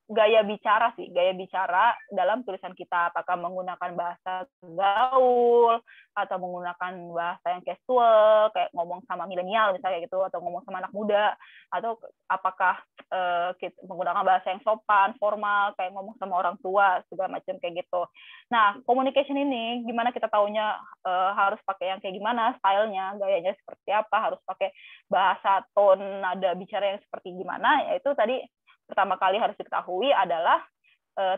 gaya bicara sih, gaya bicara dalam tulisan kita, apakah menggunakan bahasa gaul atau menggunakan bahasa yang casual kayak ngomong sama milenial misalnya gitu, atau ngomong sama anak muda, atau apakah kita menggunakan bahasa yang sopan formal kayak ngomong sama orang tua segala macam kayak gitu. Nah, communication ini gimana kita taunya harus pakai yang kayak gimana, stylenya, gayanya seperti apa, harus pakai bahasa, tone, nada bicara yang seperti gimana, yaitu tadi pertama kali harus diketahui adalah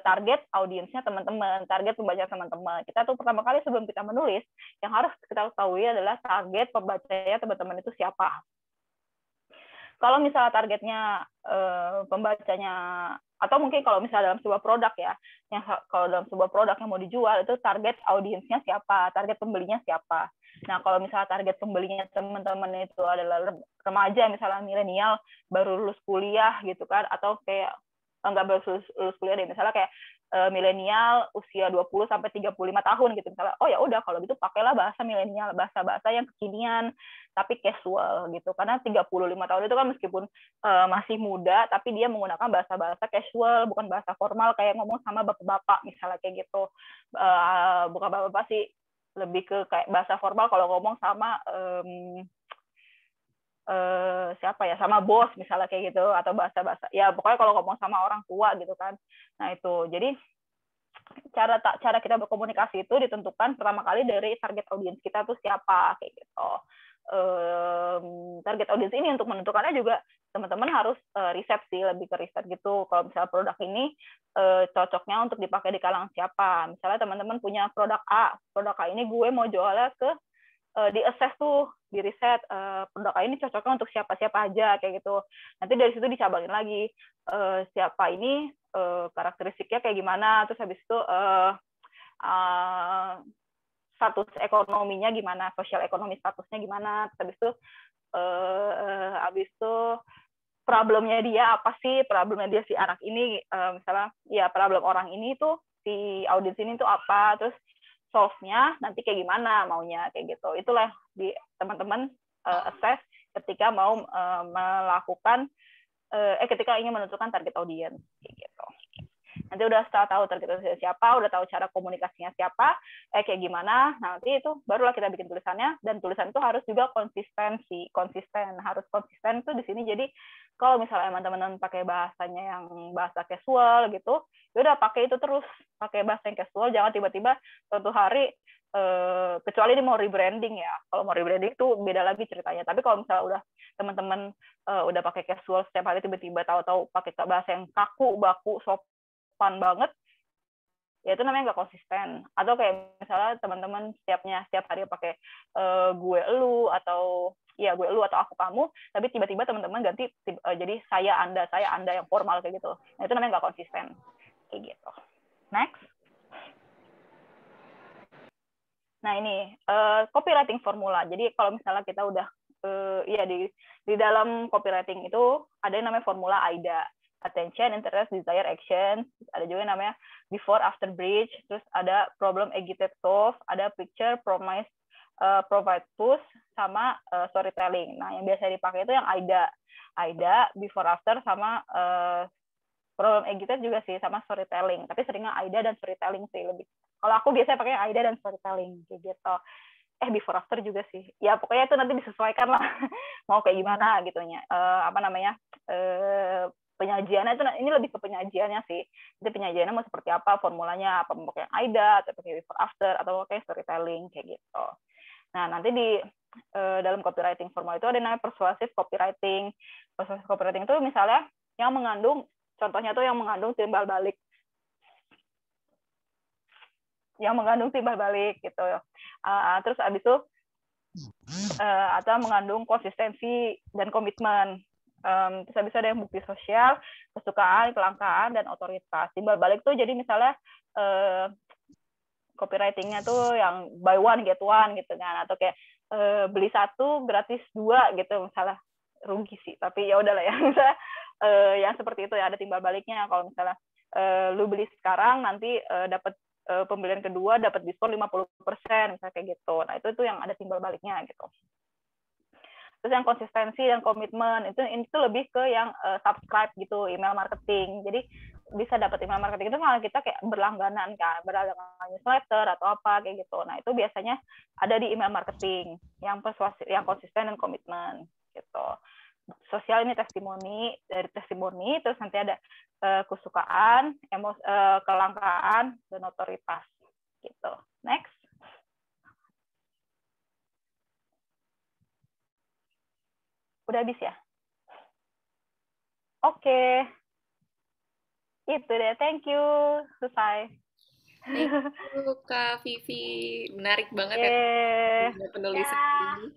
target audiensnya teman-teman, target pembaca teman-teman. Kita tuh pertama kali sebelum kita menulis, yang harus kita ketahui adalah target pembacanya teman-teman itu siapa. Kalau misalnya targetnya pembacanya, atau mungkin kalau misalnya dalam sebuah produk ya, yang kalau dalam sebuah produk yang mau dijual itu target audiensnya siapa, target pembelinya siapa. Nah, kalau misalnya target pembelinya teman-teman itu adalah remaja, misalnya milenial, baru lulus kuliah gitu kan, atau kayak nggak baru lulus kuliah deh, misalnya kayak milenial usia 20 sampai 35 tahun gitu misalnya. Oh ya udah, kalau gitu pakailah bahasa milenial, bahasa-bahasa yang kekinian tapi casual gitu. Karena 35 tahun itu kan meskipun masih muda, tapi dia menggunakan bahasa-bahasa casual, bukan bahasa formal kayak ngomong sama bapak-bapak misalnya kayak gitu. Bukan bapak-bapak sih, lebih ke kayak bahasa formal kalau ngomong sama siapa ya, sama bos misalnya kayak gitu, atau bahasa-bahasa ya pokoknya kalau ngomong sama orang tua gitu kan. Nah itu jadi cara kita berkomunikasi itu ditentukan pertama kali dari target audiens kita tuh siapa kayak gitu. Target audiens ini untuk menentukannya juga teman-teman harus riset sih, lebih ke riset gitu. Kalau misalnya produk ini cocoknya untuk dipakai di kalangan siapa. Misalnya teman-teman punya produk A ini gue mau jualnya ke di assess tuh, di riset produk ini cocoknya untuk siapa-siapa aja kayak gitu. Nanti dari situ dicabangin lagi siapa ini karakteristiknya kayak gimana, terus habis itu status ekonominya gimana, sosial ekonomi statusnya gimana, terus habis itu problemnya dia apa sih, problemnya dia si anak ini misalnya ya problem orang ini tuh si audiens ini tuh apa, terus solve-nya nanti kayak gimana maunya kayak gitu. Itulah di teman-teman assess ketika mau melakukan ketika ingin menentukan target audiens kayak gitu. Nanti udah tahu target audiens siapa, udah tahu cara komunikasinya siapa, kayak gimana, nanti itu barulah kita bikin tulisannya, dan tulisan itu harus juga konsisten, harus konsisten tuh di sini. Jadi kalau misalnya teman-teman pakai bahasanya yang bahasa casual gitu, ya udah pakai itu terus, pakai bahasa yang casual, jangan tiba-tiba suatu hari kecuali ini mau rebranding ya. Kalau mau rebranding itu beda lagi ceritanya. Tapi kalau misalnya udah teman-teman udah pakai casual setiap hari, tiba-tiba tahu-tahu pakai bahasa yang kaku, baku, sopan banget, ya itu namanya nggak konsisten. Atau kayak misalnya teman-teman setiap hari pakai gue lu, atau ya gue lu atau aku kamu, tapi tiba-tiba teman-teman ganti jadi saya anda yang formal kayak gitu. Nah itu namanya nggak konsisten kayak gitu. Next. Nah ini copywriting formula. Jadi kalau misalnya kita udah ya di dalam copywriting itu ada yang namanya formula AIDA. Attention, interest, desire, action. Ada juga yang namanya before, after, bridge. Terus ada problem, agitate, solve. Ada picture, promise, provide, push, sama storytelling. Nah yang biasa dipakai itu yang AIDA, before, after, sama problem, agitate juga sih, sama storytelling. Tapi seringnya AIDA dan storytelling sih lebih. Kalau aku biasanya pakai AIDA dan storytelling kayak gitu. Before after juga sih. Ya pokoknya itu nanti disesuaikan lah mau kayak gimana gitunya. Penyajiannya itu ini lebih ke penyajiannya sih. Jadi penyajiannya mau seperti apa, formulanya apa, mau pakai AIDA atau pakai before after atau pakai storytelling kayak gitu. Nah, nanti di dalam copywriting formal itu ada namanya persuasive copywriting. Persuasive copywriting itu misalnya yang mengandung, contohnya tuh yang mengandung timbal balik. Yang mengandung timbal balik gitu. Terus abis itu atau mengandung konsistensi dan komitmen. Terus habis ada yang bukti sosial, kesukaan, kelangkaan, dan otoritas. Timbal balik tuh jadi misalnya copywriting-nya tuh yang buy one get one gitu kan, atau kayak beli satu gratis dua gitu misalnya. Rugi sih, tapi ya udahlah ya. Misalnya yang seperti itu ya, ada timbal baliknya. Kalau misalnya lu beli sekarang nanti dapat pembelian kedua dapat diskon 50% misalnya kayak gitu. Nah, itu yang ada timbal baliknya gitu. Terus yang konsistensi dan komitmen itu lebih ke yang subscribe gitu, email marketing. Jadi bisa dapat email marketing itu malah kita kayak berlangganan kan, berlangganan newsletter atau apa kayak gitu. Nah itu biasanya ada di email marketing yang persuasif, yang konsisten dan komitmen gitu. Sosial ini testimoni, dari testimoni terus nanti ada kesukaan, kelangkaan dan otoritas gitu. Next. Udah habis ya? Oke. Itu deh, thank you. Selesai. Thank you, Kak Vivi. Menarik banget ya penulisan Ya. ini.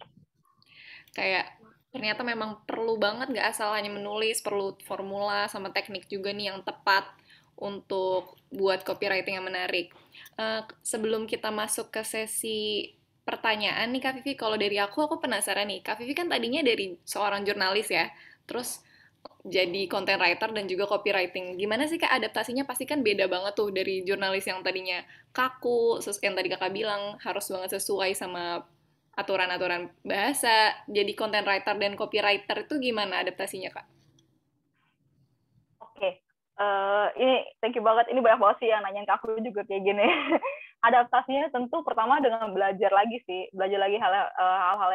Kayak ternyata memang perlu banget nggak asal hanya menulis, perlu formula sama teknik juga nih yang tepat untuk buat copywriting yang menarik. Sebelum kita masuk ke sesi pertanyaan nih Kak Vivi, kalau dari aku penasaran nih. Kak Vivi kan tadinya dari seorang jurnalis ya, terus jadi content writer dan juga copywriting. Gimana sih Kak adaptasinya? Pasti kan beda banget tuh dari jurnalis yang tadinya kaku, yang tadi Kakak bilang harus banget sesuai sama aturan-aturan bahasa. Jadi content writer dan copywriter itu gimana adaptasinya Kak? Oke. Ini thank you banget. Ini banyak banget sih yang nanyain ke aku juga kayak gini. Adaptasinya tentu pertama dengan belajar lagi sih, belajar lagi hal-hal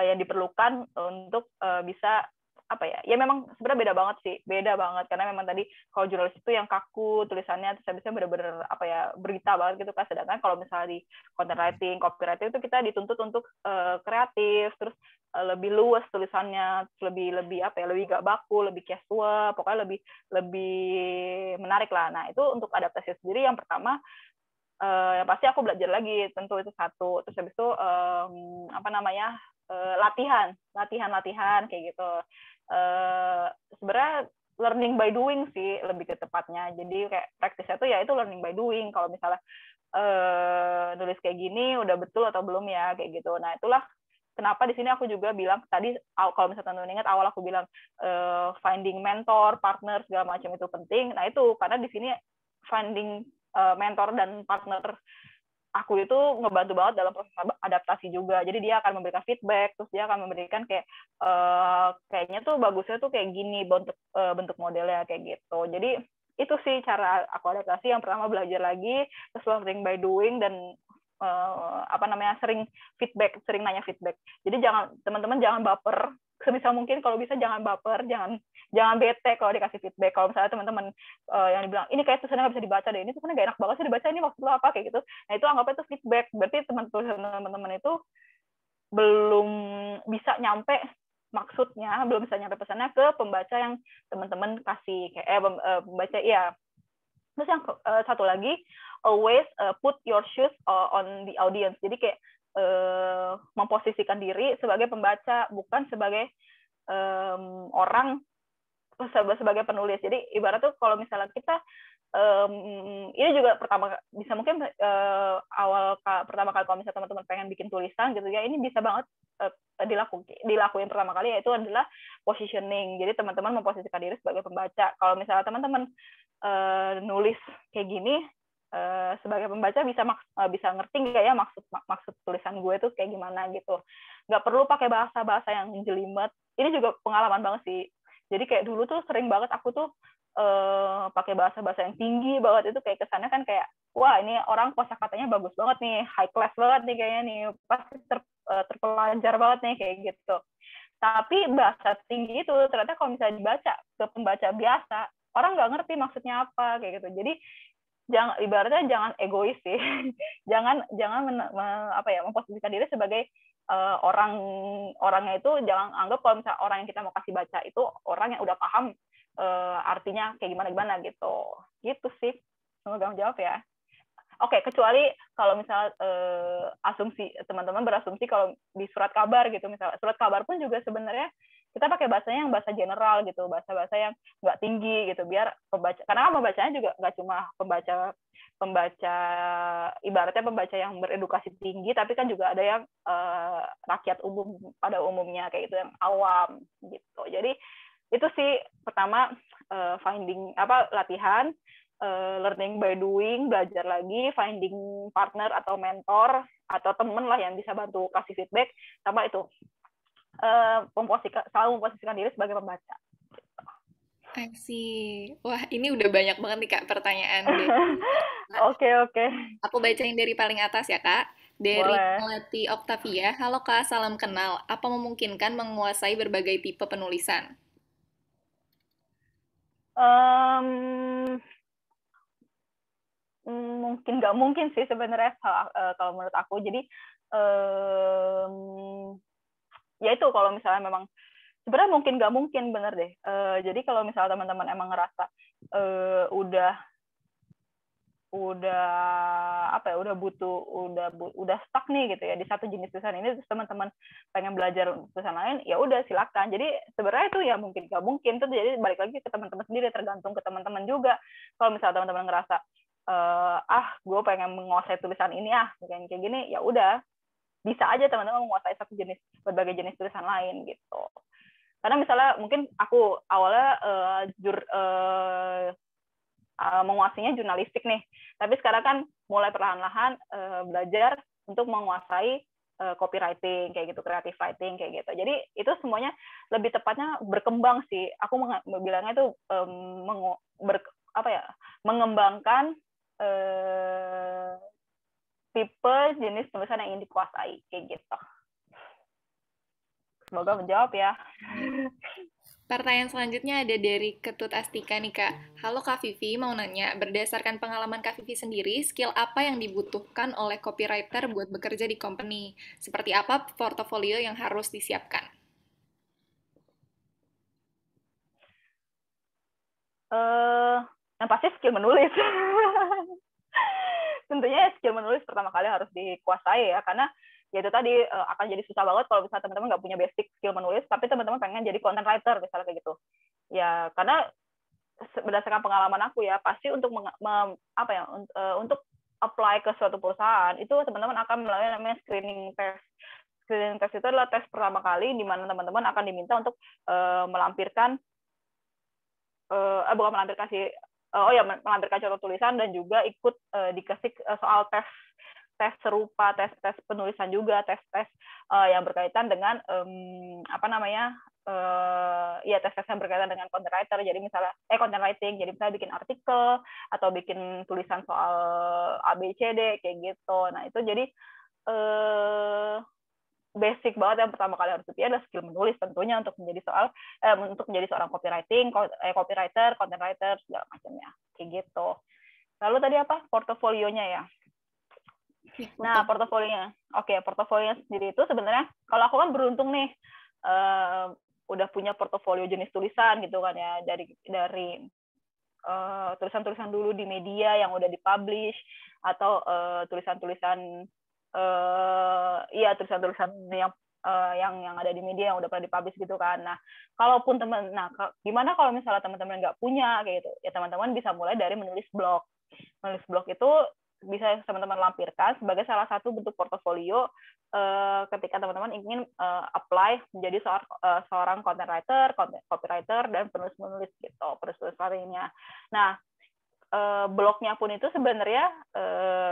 yang diperlukan untuk bisa apa ya? Ya memang sebenarnya beda banget sih, beda banget karena memang tadi kalau jurnalis itu yang kaku tulisannya terus habisnya benar-benar apa ya berita banget gitu kan. Sedangkan kalau misalnya di content writing, copywriting itu kita dituntut untuk kreatif, terus lebih luas tulisannya, lebih apa ya, lebih gak baku, lebih casual, pokoknya lebih menarik lah. Nah itu untuk adaptasi sendiri yang pertama yang pasti aku belajar lagi, tentu itu satu. Terus habis itu apa namanya latihan kayak gitu. Sebenarnya learning by doing sih lebih ke tepatnya. Jadi kayak praktisnya tuh ya itu learning by doing. Kalau misalnya nulis kayak gini udah betul atau belum ya kayak gitu. Nah itulah kenapa di sini aku juga bilang tadi kalau misalnya teman-teman ingat awal aku bilang finding mentor, partner segala macam itu penting. Nah itu karena di sini finding mentor dan partner aku itu ngebantu banget dalam proses adaptasi juga. Jadi dia akan memberikan feedback, terus dia akan memberikan kayak kayaknya tuh bagusnya tuh kayak gini bentuk modelnya kayak gitu. Jadi itu sih cara aku adaptasi. Yang pertama belajar lagi, terus learning by doing dan apa namanya sering nanya feedback. Jadi teman-teman jangan baper, sebisa mungkin kalau bisa jangan baper, jangan bete kalau dikasih feedback. Kalau misalnya teman-teman yang dibilang ini kayak tulisannya nggak bisa dibaca deh, ini tulisannya nggak enak banget sih dibaca, ini maksud lo apa kayak gitu. Nah itu anggapnya itu feedback, berarti teman-teman itu belum bisa nyampe maksudnya, belum bisa nyampe pesannya ke pembaca yang teman-teman kasih kayak pembaca ya. Terus yang satu lagi, always put your shoes on the audience. Jadi kayak memposisikan diri sebagai pembaca, bukan sebagai orang, sebagai penulis. Jadi ibarat tuh kalau misalnya kita ini juga bisa mungkin pertama kali kalau misalnya teman-teman pengen bikin tulisan gitu ya, ini bisa banget dilakuin pertama kali, yaitu adalah positioning. Jadi teman-teman memposisikan diri sebagai pembaca. Kalau misalnya teman-teman nulis kayak gini, sebagai pembaca bisa ngerti nggak ya maksud tulisan gue tuh kayak gimana gitu. Nggak perlu pakai bahasa yang jelimet. Ini juga pengalaman banget sih. Jadi kayak dulu tuh sering banget aku tuh pakai bahasa yang tinggi banget, itu kayak kesannya kan kayak wah ini orang kosakatanya bagus banget nih, high class banget nih kayaknya nih, pasti terpelajar banget nih kayak gitu. Tapi bahasa tinggi itu ternyata kalau misalnya dibaca ke pembaca biasa, orang nggak ngerti maksudnya apa kayak gitu. Jadi ibaratnya jangan egois sih, jangan memposisikan diri sebagai orangnya itu, jangan anggap kalau misalnya orang yang kita mau kasih baca itu orang yang udah paham artinya kayak gimana gitu sih. Semoga jawab ya. Oke, kecuali kalau misalnya asumsi teman-teman berasumsi kalau di surat kabar gitu, misalnya surat kabar pun juga sebenarnya kita pakai bahasanya yang bahasa general gitu, bahasa yang nggak tinggi gitu, biar pembaca, karena kan pembacanya juga nggak cuma pembaca ibaratnya pembaca yang beredukasi tinggi, tapi kan juga ada yang rakyat umum pada umumnya kayak gitu, yang awam gitu. Jadi itu sih pertama latihan, learning by doing, belajar lagi, finding partner atau mentor atau temen lah yang bisa bantu kasih feedback, sama itu selalu memposisikan diri sebagai pembaca. I see. Wah, ini udah banyak banget nih Kak pertanyaan deh. Kak, Oke, oke. aku bacain dari paling atas ya Kak. Dari Boleh. Melati Octavia, halo Kak, salam kenal. Apa memungkinkan menguasai berbagai tipe penulisan? Em, mungkin nggak mungkin sih sebenarnya kalau menurut aku. Jadi em, ya itu kalau misalnya memang sebenarnya mungkin nggak mungkin bener deh. Jadi kalau misalnya teman-teman emang ngerasa udah udah apa ya udah stuck nih gitu ya di satu jenis tulisan ini, terus teman-teman pengen belajar tulisan lain, ya udah silakan. Jadi sebenarnya itu ya mungkin nggak mungkin tuh, jadi balik lagi ke teman-teman sendiri, tergantung ke teman-teman juga. Kalau misalnya teman-teman ngerasa gue pengen menguasai tulisan ini kayak gini, ya udah bisa aja teman-teman menguasai berbagai jenis tulisan lain gitu. Karena misalnya mungkin aku awalnya menguasainya jurnalistik nih, tapi sekarang kan mulai perlahan-lahan belajar untuk menguasai copywriting kayak gitu, creative writing kayak gitu. Jadi itu semuanya lebih tepatnya berkembang sih. Aku bilangnya itu apa ya, mengembangkan eh, tipe jenis tulisan yang ingin dikuasai kayak gitu. Semoga menjawab ya. Pertanyaan selanjutnya ada dari Ketut Astika nih Kak. Halo Kak Vivi, mau nanya, berdasarkan pengalaman Kak Vivi sendiri, skill apa yang dibutuhkan oleh copywriter buat bekerja di company? Seperti apa portofolio yang harus disiapkan? eh yang pasti skill menulis. Tentunya skill menulis pertama kali harus dikuasai ya, karena ya itu tadi akan jadi susah banget kalau misalnya teman-teman nggak punya basic skill menulis, tapi teman-teman pengen jadi content writer misalnya kayak gitu. Ya karena berdasarkan pengalaman aku ya, pasti untuk untuk apply ke suatu perusahaan itu teman-teman akan melalui namanya screening test. Screening test itu adalah tes pertama kali di mana teman-teman akan diminta untuk melampirkan bukan melampirkan sih, melampirkan contoh tulisan dan juga ikut dikasih soal tes tes serupa, tes tes penulisan juga, tes tes yang berkaitan dengan apa namanya ya tes tes yang berkaitan dengan content writer. Jadi misalnya content writing, jadi misalnya bikin artikel atau bikin tulisan soal ABCD kayak gitu. Nah itu jadi eh, basic banget yang pertama kali harus dipunya adalah skill menulis tentunya untuk menjadi seorang copywriter, content writer segala macamnya kayak gitu. Lalu tadi apa portofolionya ya? Ya, Nah portofolionya sendiri itu sebenarnya kalau aku kan beruntung nih udah punya portofolio jenis tulisan gitu kan ya, dari tulisan-tulisan dulu di media yang udah dipublish, atau tulisan-tulisan tulisan-tulisan yang ada di media yang udah pernah dipublish gitu kan. Nah, gimana kalau misalnya teman-teman nggak punya kayak gitu? Ya teman-teman bisa mulai dari menulis blog. Menulis blog itu bisa teman-teman lampirkan sebagai salah satu bentuk portofolio ketika teman-teman ingin apply menjadi seorang content writer, copywriter, dan penulis-penulis gitu, penulis-penulis lainnya. Nah, blognya pun itu sebenarnya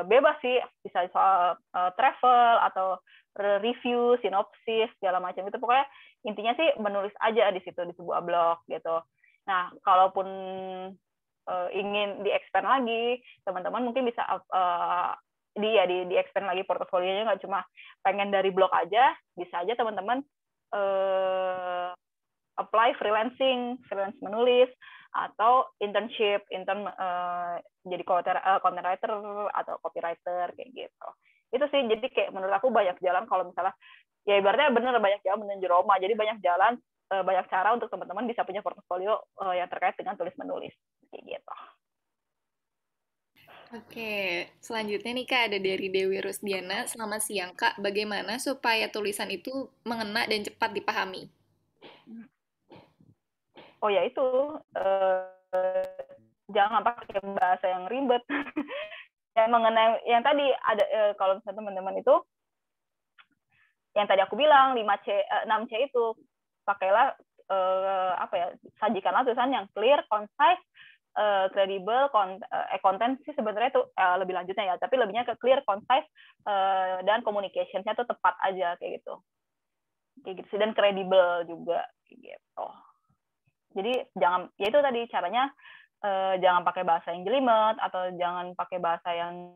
bebas sih, bisa soal travel atau review, sinopsis, segala macam itu. Pokoknya intinya sih menulis aja di situ di sebuah blog gitu. Nah, kalaupun ingin di-expand lagi, teman-teman mungkin bisa di-expand lagi portofolionya, nggak cuma pengen dari blog aja, bisa aja teman-teman apply freelance menulis, atau intern jadi content writer atau copywriter kayak gitu. Itu sih, jadi kayak menurut aku banyak jalan kalau misalnya ya ibaratnya bener banyak jalan menuju Roma, jadi banyak jalan, banyak cara untuk teman-teman bisa punya portofolio yang terkait dengan tulis menulis kayak gitu. Oke, selanjutnya nih Kak ada dari Dewi Rusdiana. Selamat siang Kak, bagaimana supaya tulisan itu mengena dan cepat dipahami? Oh ya itu jangan pakai bahasa yang ribet. Yang mengenai yang tadi ada kalau misalnya teman-teman itu yang tadi aku bilang 5C 6C itu, pakailah sajikanlah tulisan yang clear, concise, kredibel, konten sih sebenarnya itu lebih lanjutnya ya, tapi lebihnya ke clear, concise, dan communication-nya tuh tepat aja kayak gitu sih, dan kredibel juga kayak gitu. Jadi jangan, ya itu tadi caranya, jangan pakai bahasa yang jelimet atau jangan pakai bahasa yang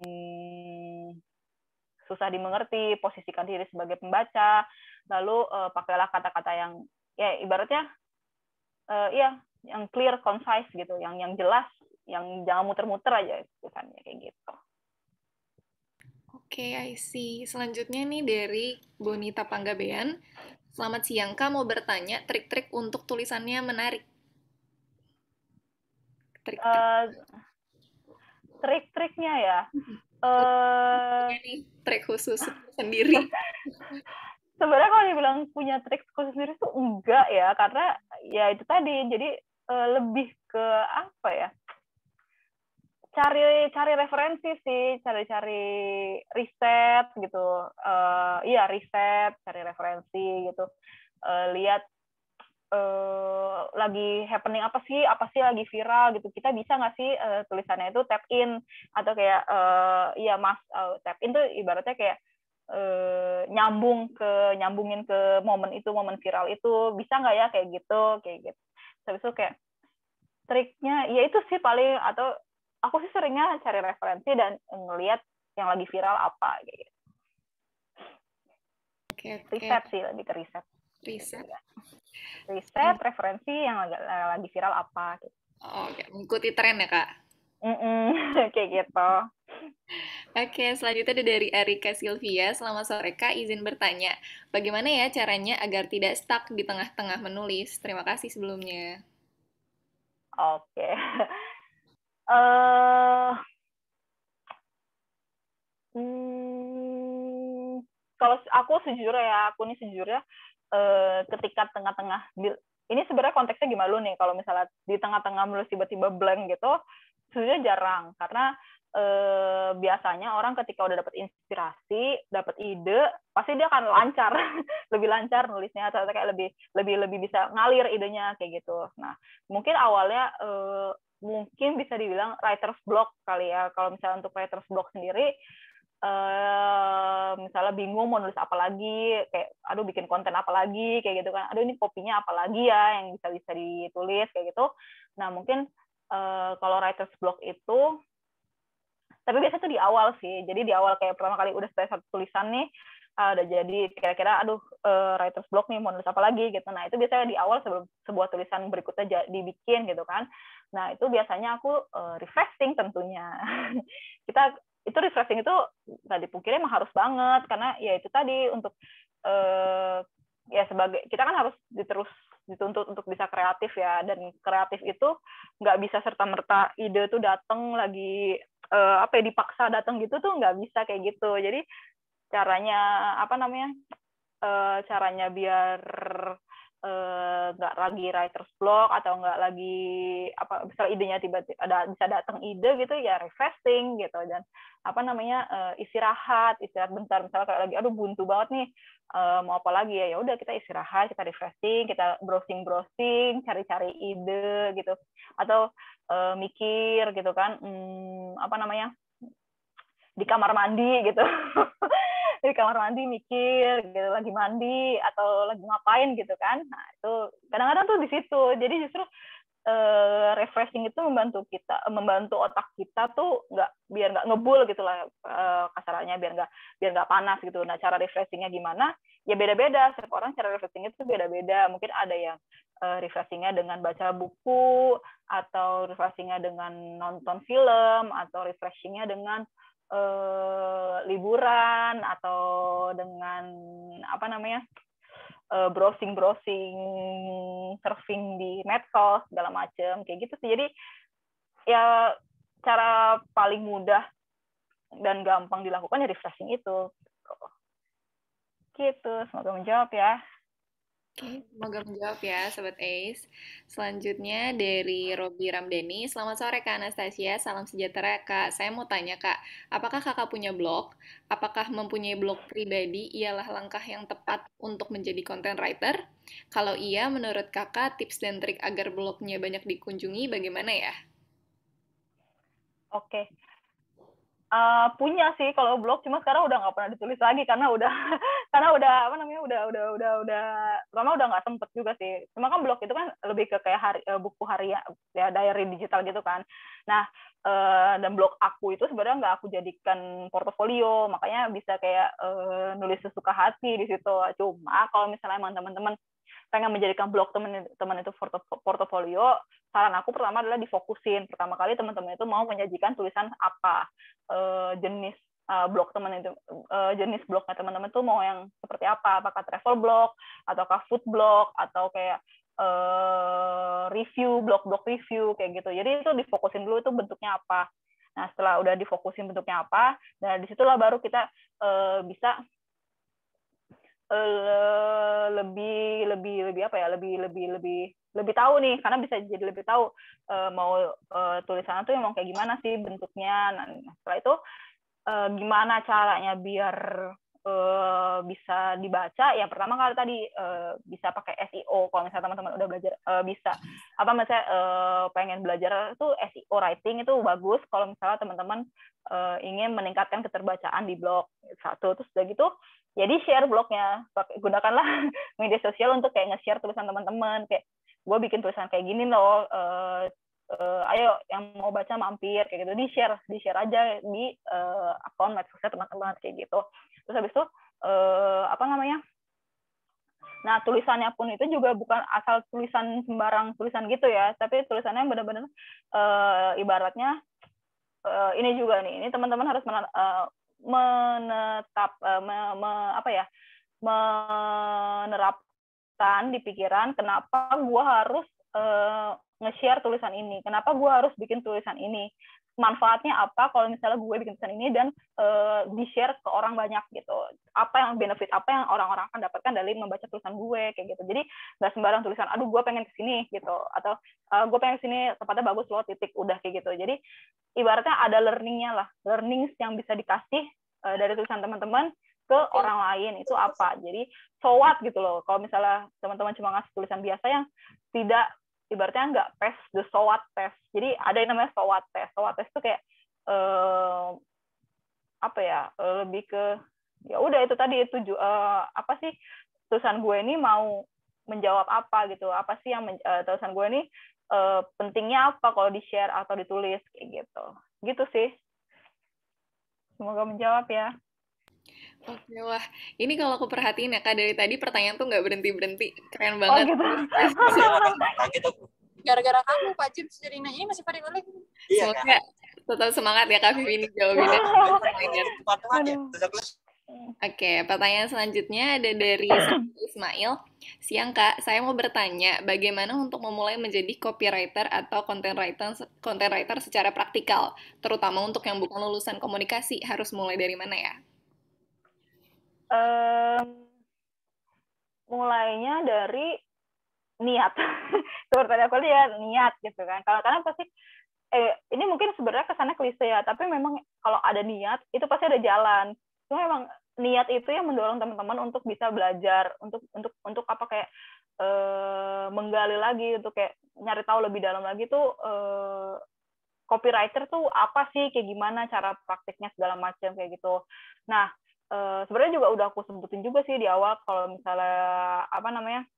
susah dimengerti, posisikan diri sebagai pembaca, lalu pakailah kata-kata yang ya ibaratnya ya yang clear, concise gitu, yang jelas, yang jangan muter-muter aja tulisannya kayak gitu. Oke, I see. Selanjutnya nih dari Bonita Panggabean. Selamat siang, Kak. Mau bertanya trik-trik untuk tulisannya menarik. Trik-trik. Trik-triknya ya. Punya nih trik khusus sendiri. Sebenarnya kalau dibilang punya trik khusus sendiri tuh enggak ya, karena ya itu tadi, jadi lebih ke apa ya, cari referensi sih, cari riset gitu, iya riset, cari referensi gitu, lihat lagi happening apa sih lagi viral gitu, kita bisa nggak sih tulisannya itu tap in, atau kayak iya mas, tap in tuh ibaratnya kayak nyambungin ke momen itu, momen viral itu, bisa nggak ya kayak gitu. Habis itu kayak triknya ya itu sih paling, atau aku sih seringnya cari referensi dan ngelihat yang lagi viral apa kayak gitu. Oke. Riset sih, lebih ke riset. Riset. Riset referensi yang lagi viral apa gitu. Oke, mengikuti tren ya, Kak. Kayak gitu. Oke, selanjutnya ada dari Erika Silvia. Selamat sore, Kak. Izin bertanya, bagaimana ya caranya agar tidak stuck di tengah-tengah menulis? Terima kasih sebelumnya. Oke. uh, Kalau aku sejujurnya ketika tengah-tengah, ini sebenarnya konteksnya gimana lu nih, kalau misalnya di tengah-tengah menulis tiba-tiba blank gitu, sejujurnya jarang, karena biasanya orang ketika udah dapat inspirasi, dapat ide, pasti dia akan lancar, lebih lancar nulisnya, atau kayak lebih bisa ngalir idenya kayak gitu. Nah, mungkin awalnya mungkin bisa dibilang writer's block kali ya. Kalau misalnya untuk writer's block sendiri, misalnya bingung mau nulis apa lagi, kayak aduh bikin konten apa lagi kayak gitu kan, aduh ini kopinya apa lagi ya yang bisa ditulis kayak gitu. Nah mungkin kalau writer's block itu, tapi biasanya tuh di awal sih, jadi di awal kayak pertama kali udah selesai satu tulisan nih, udah jadi kira-kira aduh writer's block nih mau nulis apa lagi gitu. Nah itu biasanya di awal sebelum sebuah tulisan berikutnya dibikin gitu kan. Nah itu biasanya aku refreshing tentunya. Kita itu refreshing itu nggak dipungkiri emang harus banget, karena ya itu tadi untuk ya sebagai kita kan harus dituntut untuk bisa kreatif ya, dan kreatif itu nggak bisa serta merta ide tuh datang lagi apa ya, dipaksa datang gitu tuh nggak bisa kayak gitu. Jadi caranya apa namanya, caranya biar nggak lagi writer's block atau nggak lagi apa, misal idenya tiba-tiba bisa datang ide gitu ya, refreshing gitu, dan apa namanya istirahat bentar, misalnya kayak lagi aduh buntu banget nih, mau apa lagi ya udah kita istirahat, kita refreshing, kita browsing cari-cari ide gitu, atau mikir gitu kan, apa namanya, di kamar mandi gitu. Di kamar mandi mikir gitu, lagi mandi atau lagi ngapain gitu kan. Nah itu kadang-kadang tuh di situ, jadi justru refreshing itu membantu otak kita tuh biar nggak ngebul gitu lah, kasarannya, biar nggak panas gitu. Nah cara refreshingnya gimana ya, beda-beda, setiap orang cara refreshingnya itu beda-beda. Mungkin ada yang refreshingnya dengan baca buku, atau refreshingnya dengan nonton film, atau refreshingnya dengan liburan, atau dengan apa namanya browsing surfing di medsos segala macam kayak gitu sih. Jadi ya cara paling mudah dan gampang dilakukan ya refreshing itu gitu. Semoga menjawab ya. Oke, semoga menjawab ya, Sobat Ace. Selanjutnya dari Robi Ramdhani. Selamat sore, Kak Anastasia. Salam sejahtera, Kak. Saya mau tanya, Kak, apakah Kakak punya blog? Apakah mempunyai blog pribadi ialah langkah yang tepat untuk menjadi content writer? Kalau iya, menurut Kakak, tips dan trik agar blognya banyak dikunjungi bagaimana ya? Oke. Punya sih kalau blog, cuma sekarang udah nggak pernah ditulis lagi karena udah karena udah apa namanya udah lama udah nggak sempet juga sih. Cuma kan blog itu kan lebih ke kayak buku harian ya, diary digital gitu kan. Nah, dan blog aku itu sebenarnya nggak aku jadikan portofolio, makanya bisa kayak nulis sesuka hati di situ. Cuma kalau misalnya emang teman-teman pengen menjadikan blog teman itu portofolio, saran aku pertama adalah difokusin. Pertama kali teman-teman itu mau menyajikan tulisan apa, jenis blog teman itu, jenis blognya teman-teman tuh mau yang seperti apa, apakah travel blog ataukah food blog atau kayak review, blog review kayak gitu. Jadi itu difokusin dulu itu bentuknya apa. Nah, setelah udah difokusin bentuknya apa, nah disitulah baru kita bisa lebih apa ya, lebih tahu nih, karena bisa jadi lebih tahu mau tulisannya tuh mau kayak gimana sih bentuknya. Nah, setelah itu gimana caranya biar bisa dibaca. Yang pertama kali tadi bisa pakai SEO. Kalau misalnya teman-teman udah belajar bisa apa misalnya pengen belajar tuh SEO writing itu bagus kalau misalnya teman-teman ingin meningkatkan keterbacaan di blog. Satu, terus udah gitu jadi share blognya, gunakanlah media sosial untuk kayak nge-share tulisan teman-teman, kayak gue bikin tulisan kayak gini loh, ayo yang mau baca mampir kayak gitu, di share aja di akun medsosnya teman-teman kayak gitu. Terus habis itu apa namanya, nah tulisannya pun itu juga bukan asal tulisan sembarang tulisan gitu ya, tapi tulisannya benar-benar ibaratnya ini juga nih, ini teman-teman harus menerapkan di pikiran kenapa gue harus nge-share tulisan ini, kenapa gue harus bikin tulisan ini, manfaatnya apa kalau misalnya gue bikin tulisan ini dan di-share ke orang banyak gitu, apa yang benefit, apa yang orang-orang akan dapatkan dari membaca tulisan gue kayak gitu. Jadi nggak sembarang tulisan aduh gue pengen kesini gitu, atau gue pengen kesini tempatnya bagus loh titik, udah kayak gitu. Jadi ibaratnya ada learningnya lah, learnings yang bisa dikasih dari tulisan teman-teman ke orang lain itu apa. Jadi so what gitu loh, kalau misalnya teman-teman cuma ngasih tulisan biasa yang tidak, ibaratnya nggak pass the so what test. Jadi ada yang namanya so what test. So what test itu kayak apa ya, lebih ke ya udah itu tadi itu apa sih tulisan gue ini mau menjawab apa gitu, apa sih yang tulisan gue ini pentingnya apa kalau di share atau ditulis kayak gitu sih. Semoga menjawab ya. Oke, wah. Ini kalau aku perhatiin ya, Kak, dari tadi pertanyaan tuh nggak berhenti-berhenti. Keren Oh banget. gitu. Kaget aku. Gara-gara kamu, Pak Jim, jadi nanya ini masih pada ngulik. Iya, Semoga tetap semangat ya, Kak Vivi, ini jawabinnya. Oke, pertanyaan selanjutnya ada dari Ismail. Siang, Kak. Saya mau bertanya, bagaimana untuk memulai menjadi copywriter atau content writer secara praktikal, terutama untuk yang bukan lulusan komunikasi, harus mulai dari mana ya? Mulainya dari niat. Seperti aku lihat niat gitu kan. Karena pasti ini mungkin sebenarnya kesannya klise ya, tapi memang kalau ada niat itu pasti ada jalan. Cuma memang niat itu yang mendorong teman-teman untuk bisa belajar, untuk apa kayak menggali lagi, untuk kayak nyari tahu lebih dalam lagi tuh copywriter tuh apa sih, kayak gimana cara praktiknya segala macam kayak gitu. Nah, sebenarnya juga udah aku sebutin juga sih di awal, kalau misalnya apa namanya,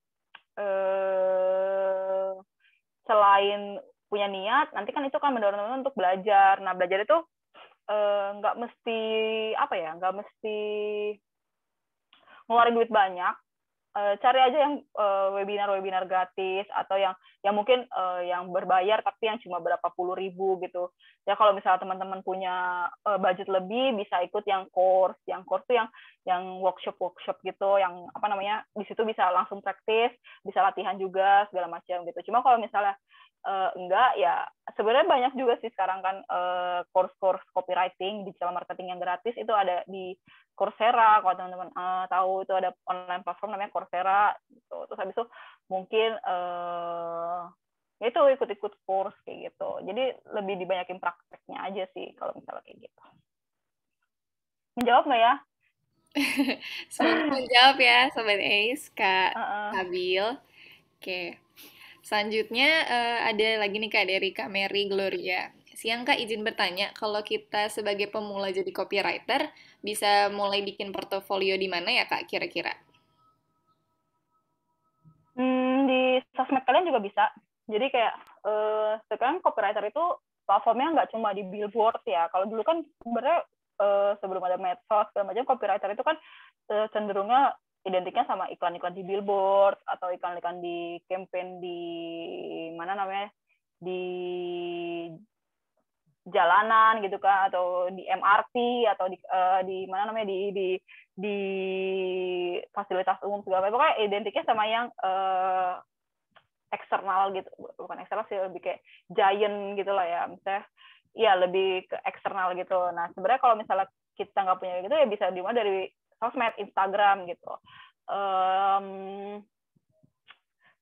selain punya niat, nanti kan itu kan mendorong teman-teman untuk belajar. Nah, belajar itu nggak mesti apa ya, nggak mesti ngeluarin duit banyak. Cari aja yang webinar gratis, atau yang mungkin yang berbayar tapi yang cuma berapa puluh ribu gitu ya. Kalau misalnya teman-teman punya budget lebih, bisa ikut yang course tuh yang workshop gitu, yang apa namanya, di situ bisa langsung praktis, bisa latihan juga segala macam gitu. Cuma kalau misalnya enggak ya, sebenarnya banyak juga sih sekarang kan course copywriting, digital marketing yang gratis itu ada di Coursera. Kalau teman-teman tahu, itu ada online platform namanya Coursera gitu. Terus habis itu mungkin ya itu ikut-ikut course kayak gitu. Jadi lebih dibanyakin prakteknya aja sih kalau misalnya kayak gitu. Menjawab nggak ya? Semoga menjawab ya, Sobat Ace, Kak Habil. Oke. Selanjutnya ada lagi nih Kak dari Kak Mary Gloria. Siang Kak, izin bertanya, kalau kita sebagai pemula jadi copywriter, bisa mulai bikin portofolio di mana ya Kak kira-kira? Di sosmed kalian juga bisa. Jadi kayak sekarang copywriter itu platformnya nggak cuma di billboard ya. Kalau dulu kan sebenarnya sebelum ada medsos segala macam, copywriter itu kan cenderungnya identiknya sama iklan-iklan di billboard atau iklan-iklan di campaign di mana namanya, di jalanan gitu kan, atau di MRT atau di mana namanya, di fasilitas umum segala macam. Pokoknya identiknya sama yang eksternal gitu, bukan eksternal sih, lebih kayak giant gitu lah ya, misalnya ya lebih ke eksternal gitu. Nah sebenarnya kalau misalnya kita nggak punya gitu ya bisa dimulai dari sosmed, Instagram gitu.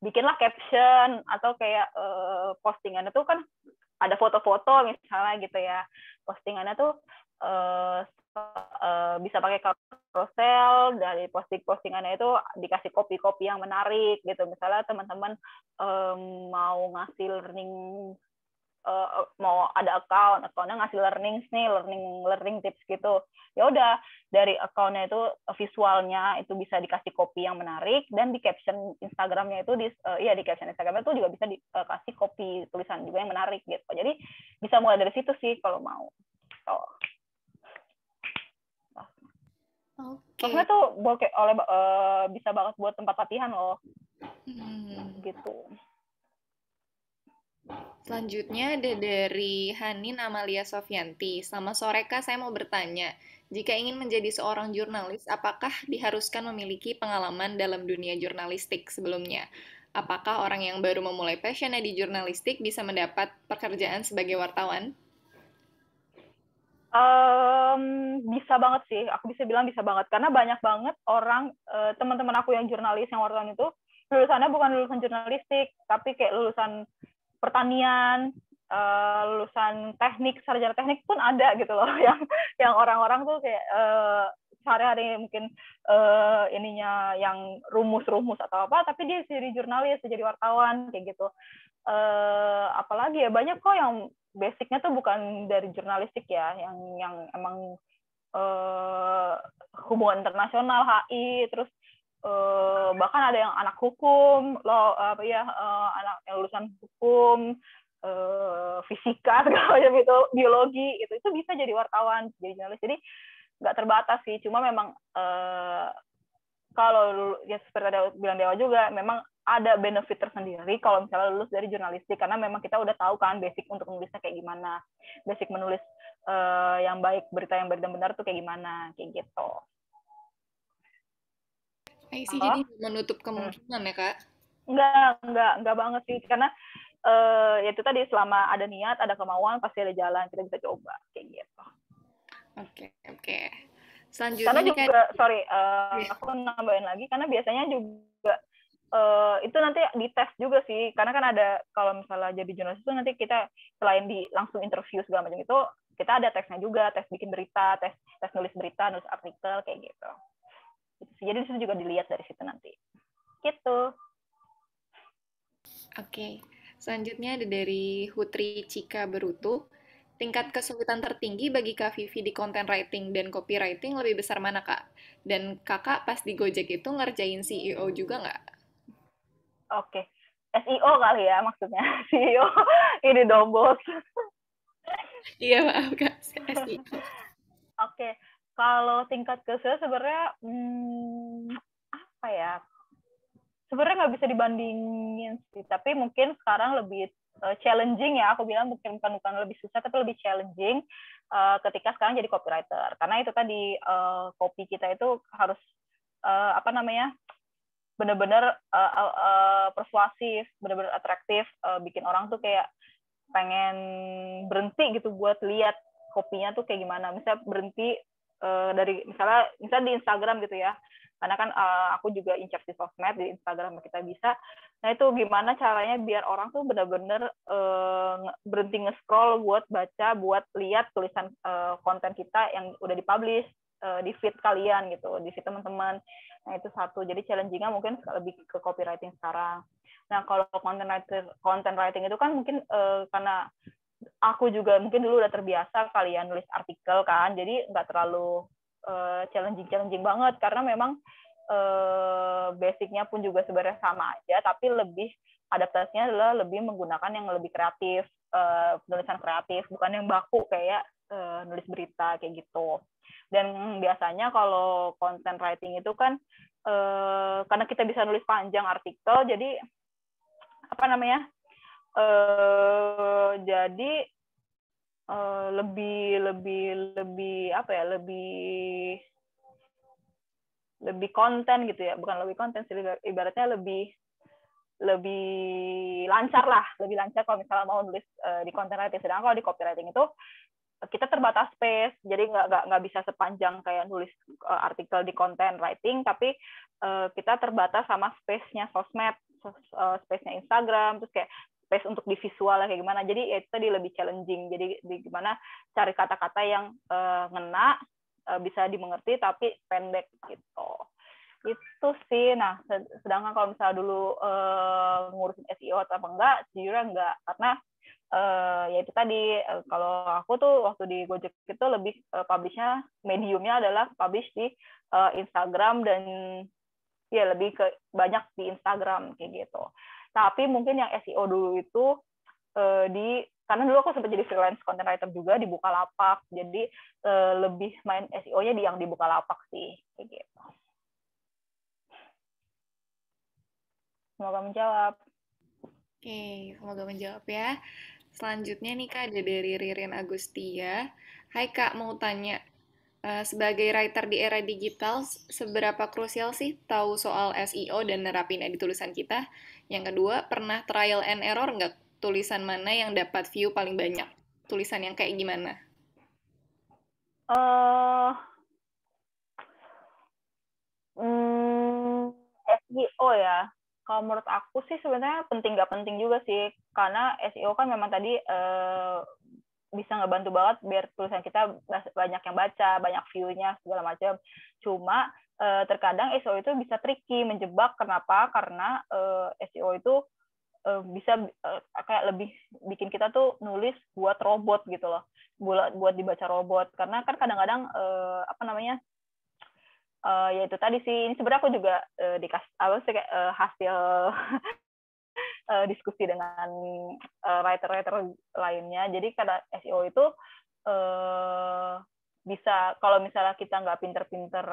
Bikinlah caption atau kayak postingan itu kan ada foto-foto misalnya gitu ya, postingannya tuh bisa pakai carousel, dari postingannya itu dikasih kopi-kopi yang menarik gitu. Misalnya teman-teman mau ngasih learning, mau ada accountnya ngasih learning tips gitu, ya udah dari accountnya itu visualnya itu bisa dikasih kopi yang menarik, dan di caption Instagramnya itu di caption Instagramnya itu juga bisa dikasih kopi tulisan juga yang menarik gitu. Jadi bisa mulai dari situ sih kalau mau. Sosmed tuh bisa banget buat tempat latihan loh. Gitu. Selanjutnya ada dari Hanin Amalia Sofyanti. Selamat sore Kak, saya mau bertanya. Jika ingin menjadi seorang jurnalis, apakah diharuskan memiliki pengalaman dalam dunia jurnalistik sebelumnya? Apakah orang yang baru memulai passionnya di jurnalistik bisa mendapat pekerjaan sebagai wartawan? Bisa banget sih, aku bisa bilang bisa banget, karena banyak banget orang, teman-teman aku yang jurnalis, yang wartawan itu lulusannya bukan lulusan jurnalistik, tapi kayak lulusan pertanian, lulusan teknik, sarjana teknik pun ada gitu loh, yang orang-orang tuh kayak sehari-hari mungkin ininya yang rumus-rumus atau apa, tapi dia jadi jurnalis, jadi wartawan kayak gitu. Apalagi ya banyak kok yang basicnya tuh bukan dari jurnalistik ya, yang emang hubungan internasional, HI, terus bahkan ada yang anak hukum, anak yang lulusan hukum, fisika segala macam itu, biologi itu bisa jadi wartawan, jadi jurnalis. Jadi nggak terbatas sih, cuma memang kalau ya seperti ada bilang Dewa juga, memang ada benefit tersendiri kalau misalnya lulus dari jurnalistik, karena memang kita udah tahu kan basic untuk menulisnya kayak gimana, basic menulis yang baik, berita yang baik dan benar tuh kayak gimana, kayak gitu. Sih, jadi menutup kemungkinan ya Kak? Enggak banget sih, karena ya itu tadi, selama ada niat, ada kemauan, pasti ada jalan, kita bisa coba kayak gitu. Oke. Selanjutnya karena juga aku nambahin lagi, karena biasanya juga itu nanti dites juga sih, karena kan ada, kalau misalnya jadi jurnalis itu nanti kita selain di langsung interview segala macam itu, kita ada tesnya juga, tes bikin berita, tes nulis berita, nulis artikel kayak gitu. Jadi di situ juga dilihat dari situ nanti. Gitu. Oke. Selanjutnya ada dari Hutri Cika Berutu. Tingkat kesulitan tertinggi bagi Kak Vivi di content writing dan copywriting lebih besar mana, Kak? Dan Kakak pas di Gojek itu ngerjain CEO juga nggak? Oke. SEO kali ya maksudnya. CEO. Ini dong, bos. Iya, maaf, Kak. SEO. Oke. Kalau tingkat kesulitan sebenarnya, apa ya? Sebenarnya nggak bisa dibandingin sih, tapi mungkin sekarang lebih challenging ya, aku bilang bukan lebih susah, tapi lebih challenging ketika sekarang jadi copywriter, karena itu tadi copy kita itu harus benar-benar persuasif, benar-benar atraktif, bikin orang tuh kayak pengen berhenti gitu buat lihat kopinya tuh kayak gimana. Misalnya berhenti dari misalnya di Instagram gitu ya, karena kan aku juga in charge di sosmed, di Instagram kita bisa. Nah itu gimana caranya biar orang tuh benar-benar berhenti nge-scroll buat baca, buat lihat tulisan konten kita yang udah dipublish di feed kalian gitu, di feed teman-teman. Nah itu satu, jadi challenging-nya mungkin lebih ke copywriting sekarang. Nah kalau content writing itu kan mungkin karena aku juga mungkin dulu udah terbiasa kalian nulis artikel kan, jadi nggak terlalu challenging banget karena memang basicnya pun juga sebenarnya sama aja, tapi lebih adaptasinya adalah lebih menggunakan yang lebih kreatif, penulisan kreatif, bukan yang baku kayak nulis berita kayak gitu. Dan biasanya kalau content writing itu kan karena kita bisa nulis panjang artikel, jadi apa namanya? Jadi lebih apa ya, lebih konten gitu ya, bukan lebih konten sih, ibaratnya lebih lancar lah, lebih lancar kalau misalnya mau nulis di content writing. Sedangkan kalau di copywriting itu kita terbatas space, jadi nggak bisa sepanjang kayak nulis artikel di content writing, tapi kita terbatas sama space-nya sosmed, space-nya Instagram, terus kayak space untuk di visual kayak gimana. Jadi itu tadi lebih challenging. Jadi gimana cari kata-kata yang ngena, bisa dimengerti tapi pendek gitu. Itu sih. Nah, sedangkan kalau misalnya dulu ngurusin SEO atau apa enggak, sejujurnya enggak, karena ya itu tadi, kalau aku tuh waktu di Gojek itu lebih publish-nya, mediumnya adalah publish di Instagram, dan ya lebih ke banyak di Instagram kayak gitu. Tapi mungkin yang SEO dulu itu karena dulu aku sempat jadi freelance content writer juga di Bukalapak, jadi lebih main SEO-nya yang di Bukalapak sih kayak gitu. Semoga menjawab. Oke, semoga menjawab ya. Selanjutnya nih Kak, ada dari Ririn Agustia. Hai Kak, mau tanya, sebagai writer di era digital, seberapa krusial sih tahu soal SEO dan nerapinnya di tulisan kita? Yang kedua, pernah trial and error nggak tulisan mana yang dapat view paling banyak? Tulisan yang kayak gimana? SEO ya, kalau menurut aku sih sebenarnya penting nggak penting juga sih, karena SEO kan memang tadi bisa ngebantu banget biar tulisan kita banyak yang baca, banyak view-nya segala macam. Cuma terkadang SEO itu bisa tricky, menjebak. Kenapa? Karena SEO itu bisa kayak lebih bikin kita tuh nulis buat robot gitu loh, buat dibaca robot. Karena kan kadang-kadang apa namanya, ya itu tadi sih, ini sebenarnya aku juga hasil diskusi dengan writer-writer lainnya. Jadi karena SEO itu bisa, kalau misalnya kita nggak pinter-pinter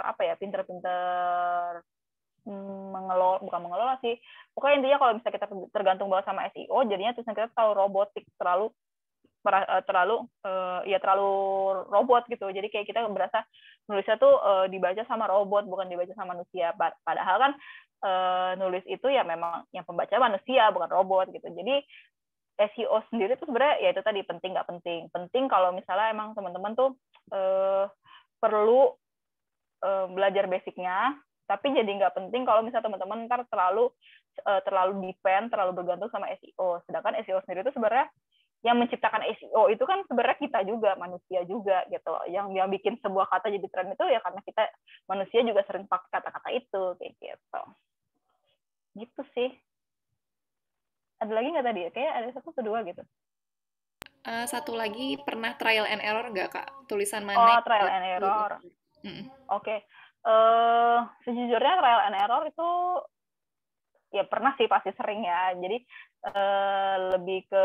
bukan mengelola sih, pokoknya intinya kalau misalnya kita tergantung banget sama SEO, jadinya tulisan kita terlalu robotik, terlalu robot gitu. Jadi kayak kita berasa nulisnya tuh dibaca sama robot, bukan dibaca sama manusia. Padahal kan nulis itu ya memang yang pembaca manusia, bukan robot gitu. Jadi SEO sendiri tuh sebenarnya ya itu tadi, penting nggak penting. Penting kalau misalnya emang teman-teman tuh perlu belajar basicnya, tapi jadi nggak penting kalau misalnya teman-teman ntar terlalu terlalu bergantung sama SEO. Sedangkan SEO sendiri itu sebenarnya yang menciptakan SEO itu kan sebenarnya kita juga, manusia juga gitu loh. Yang bikin sebuah kata jadi tren itu ya karena kita manusia juga sering pakai kata-kata itu kayak gitu. Gitu sih. Ada lagi nggak tadi? Kayak ada satu atau dua gitu. Satu lagi, pernah trial and error nggak Kak? Tulisan mana? Oh, trial and error. Oke. Sejujurnya trial and error itu ya pernah sih, pasti sering ya. Jadi lebih ke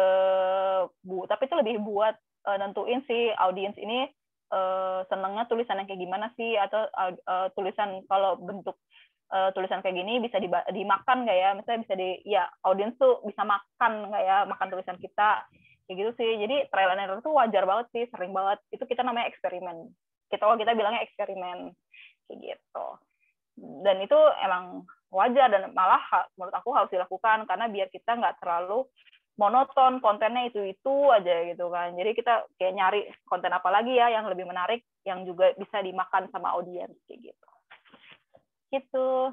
tapi itu lebih buat nentuin si audiens ini senengnya tulisan yang kayak gimana sih, atau tulisan kalau bentuk tulisan kayak gini bisa dimakan nggak ya, misalnya bisa ya audiens tuh bisa makan nggak ya, makan tulisan kita kayak gitu sih. Jadi trial and error tuh wajar banget sih, sering banget. Itu kita namanya eksperimen. Kalau kita bilangnya eksperimen kayak gitu. Dan itu emang wajar, dan malah menurut aku harus dilakukan, karena biar kita nggak terlalu monoton, kontennya itu aja gitu kan. Jadi kita kayak nyari konten apa lagi ya yang lebih menarik, yang juga bisa dimakan sama audiens kayak gitu. Gitu.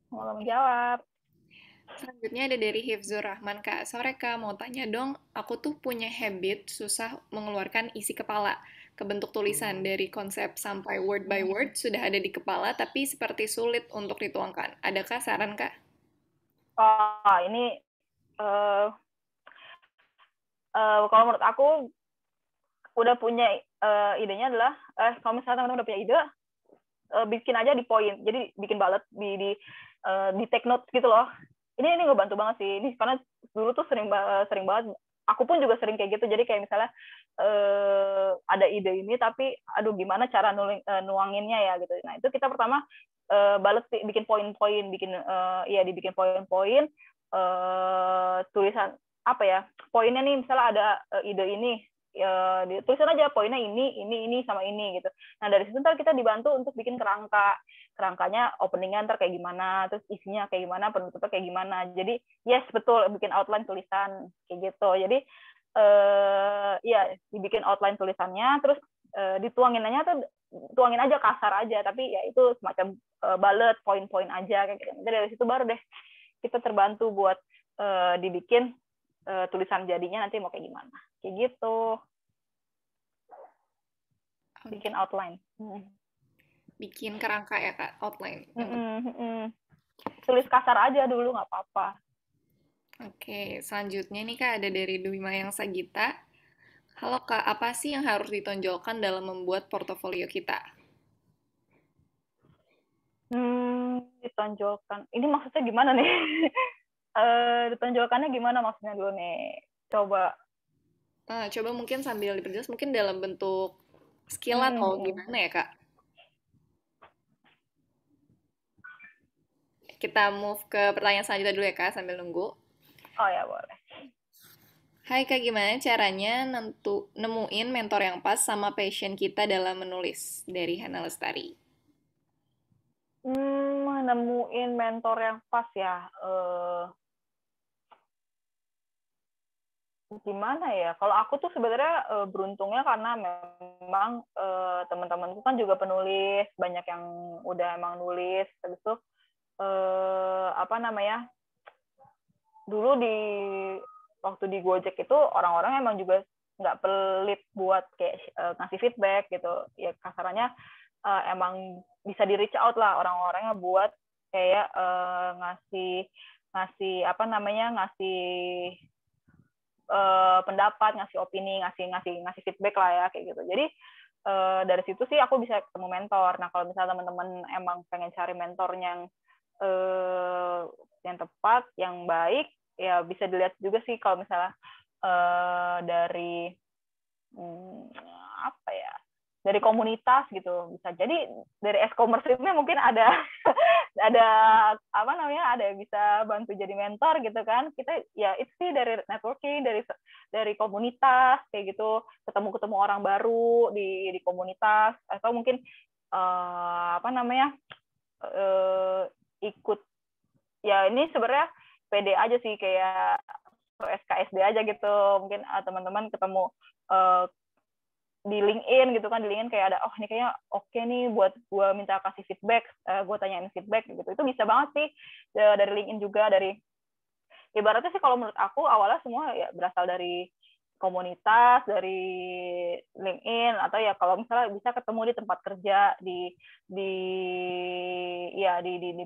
Mau menjawab. Selanjutnya ada dari Hifzur Rahman, Kak. Sore Kak, mau tanya dong, aku tuh punya habit susah mengeluarkan isi kepala. Kebentuk tulisan dari konsep sampai word by word sudah ada di kepala, tapi seperti sulit untuk dituangkan. Adakah saran, Kak? Ini kalau menurut aku udah punya idenya adalah kalau misalnya teman-teman udah punya ide, bikin aja di poin. Jadi bikin bullet di take note gitu loh. Ini ngebantu banget sih. Ini karena dulu tuh sering banget. Aku pun juga sering kayak gitu. Jadi kayak misalnya ada ide ini, tapi aduh gimana cara nuanginnya ya gitu. Nah itu kita pertama bullet, bikin poin-poin, dibikin poin-poin, tulisan apa ya, poinnya nih misalnya ada ide ini, tulisan aja poinnya ini sama ini gitu. Nah dari situ ntar kita dibantu untuk bikin kerangkanya, openingnya ntar kayak gimana, terus isinya kayak gimana, penutupnya kayak gimana. Jadi yes betul, bikin outline tulisan kayak gitu. Jadi ya dibikin outline tulisannya, terus tuangin aja kasar aja, tapi ya itu semacam bullet, poin-poin aja kayak gitu. Jadi dari situ baru deh kita terbantu buat dibikin tulisan jadinya nanti mau kayak gimana, kayak gitu. Bikin outline. Bikin kerangka ya Kak, outline. Tulis kasar aja dulu, nggak apa-apa. Oke, selanjutnya nih Kak ada dari Dwi Mayang Sagita. Halo Kak, apa sih yang harus ditonjolkan dalam membuat portofolio kita? Ditonjolkan. Ini maksudnya gimana nih? Ditonjolkannya gimana maksudnya dulu nih? Coba mungkin sambil diperjelas, mungkin dalam bentuk skill atau gimana ya Kak? Kita move ke pertanyaan selanjutnya dulu ya Kak, sambil nunggu. Oh ya, boleh. Hai Kak, gimana caranya nemuin mentor yang pas sama passion kita dalam menulis? Dari Hana Lestari. Nemuin mentor yang pas ya. Gimana ya? Kalau aku tuh sebenarnya beruntungnya karena memang teman-temanku kan juga penulis, banyak yang udah emang nulis. Habis itu apa namanya? Dulu waktu di Gojek itu orang-orang emang juga nggak pelit buat kayak ngasih feedback gitu. Ya kasarannya emang bisa di reach out lah orang-orangnya buat kayak ngasih apa namanya, ngasih pendapat, ngasih opini, ngasih feedback lah ya kayak gitu. Jadi dari situ sih aku bisa ketemu mentor. Nah kalau misalnya teman-teman emang pengen cari mentornya yang tepat, yang baik, ya bisa dilihat juga sih kalau misalnya dari apa ya, dari komunitas gitu. Bisa jadi dari e-commerce ini mungkin ada apa namanya, ada yang bisa bantu jadi mentor gitu kan. Kita ya itu sih dari networking, dari komunitas kayak gitu, ketemu orang baru di komunitas, atau mungkin apa namanya, ikut ya, ini sebenarnya pede aja sih, kayak SKSD aja gitu. Mungkin teman-teman ketemu di LinkedIn gitu kan, di LinkedIn kayak ada, oh ini kayaknya oke nih buat gue minta kasih feedback, gue tanyain feedback gitu. Itu bisa banget sih dari LinkedIn juga. Dari ibaratnya sih kalau menurut aku awalnya semua ya berasal dari komunitas, dari LinkedIn, atau ya kalau misalnya bisa ketemu di tempat kerja, di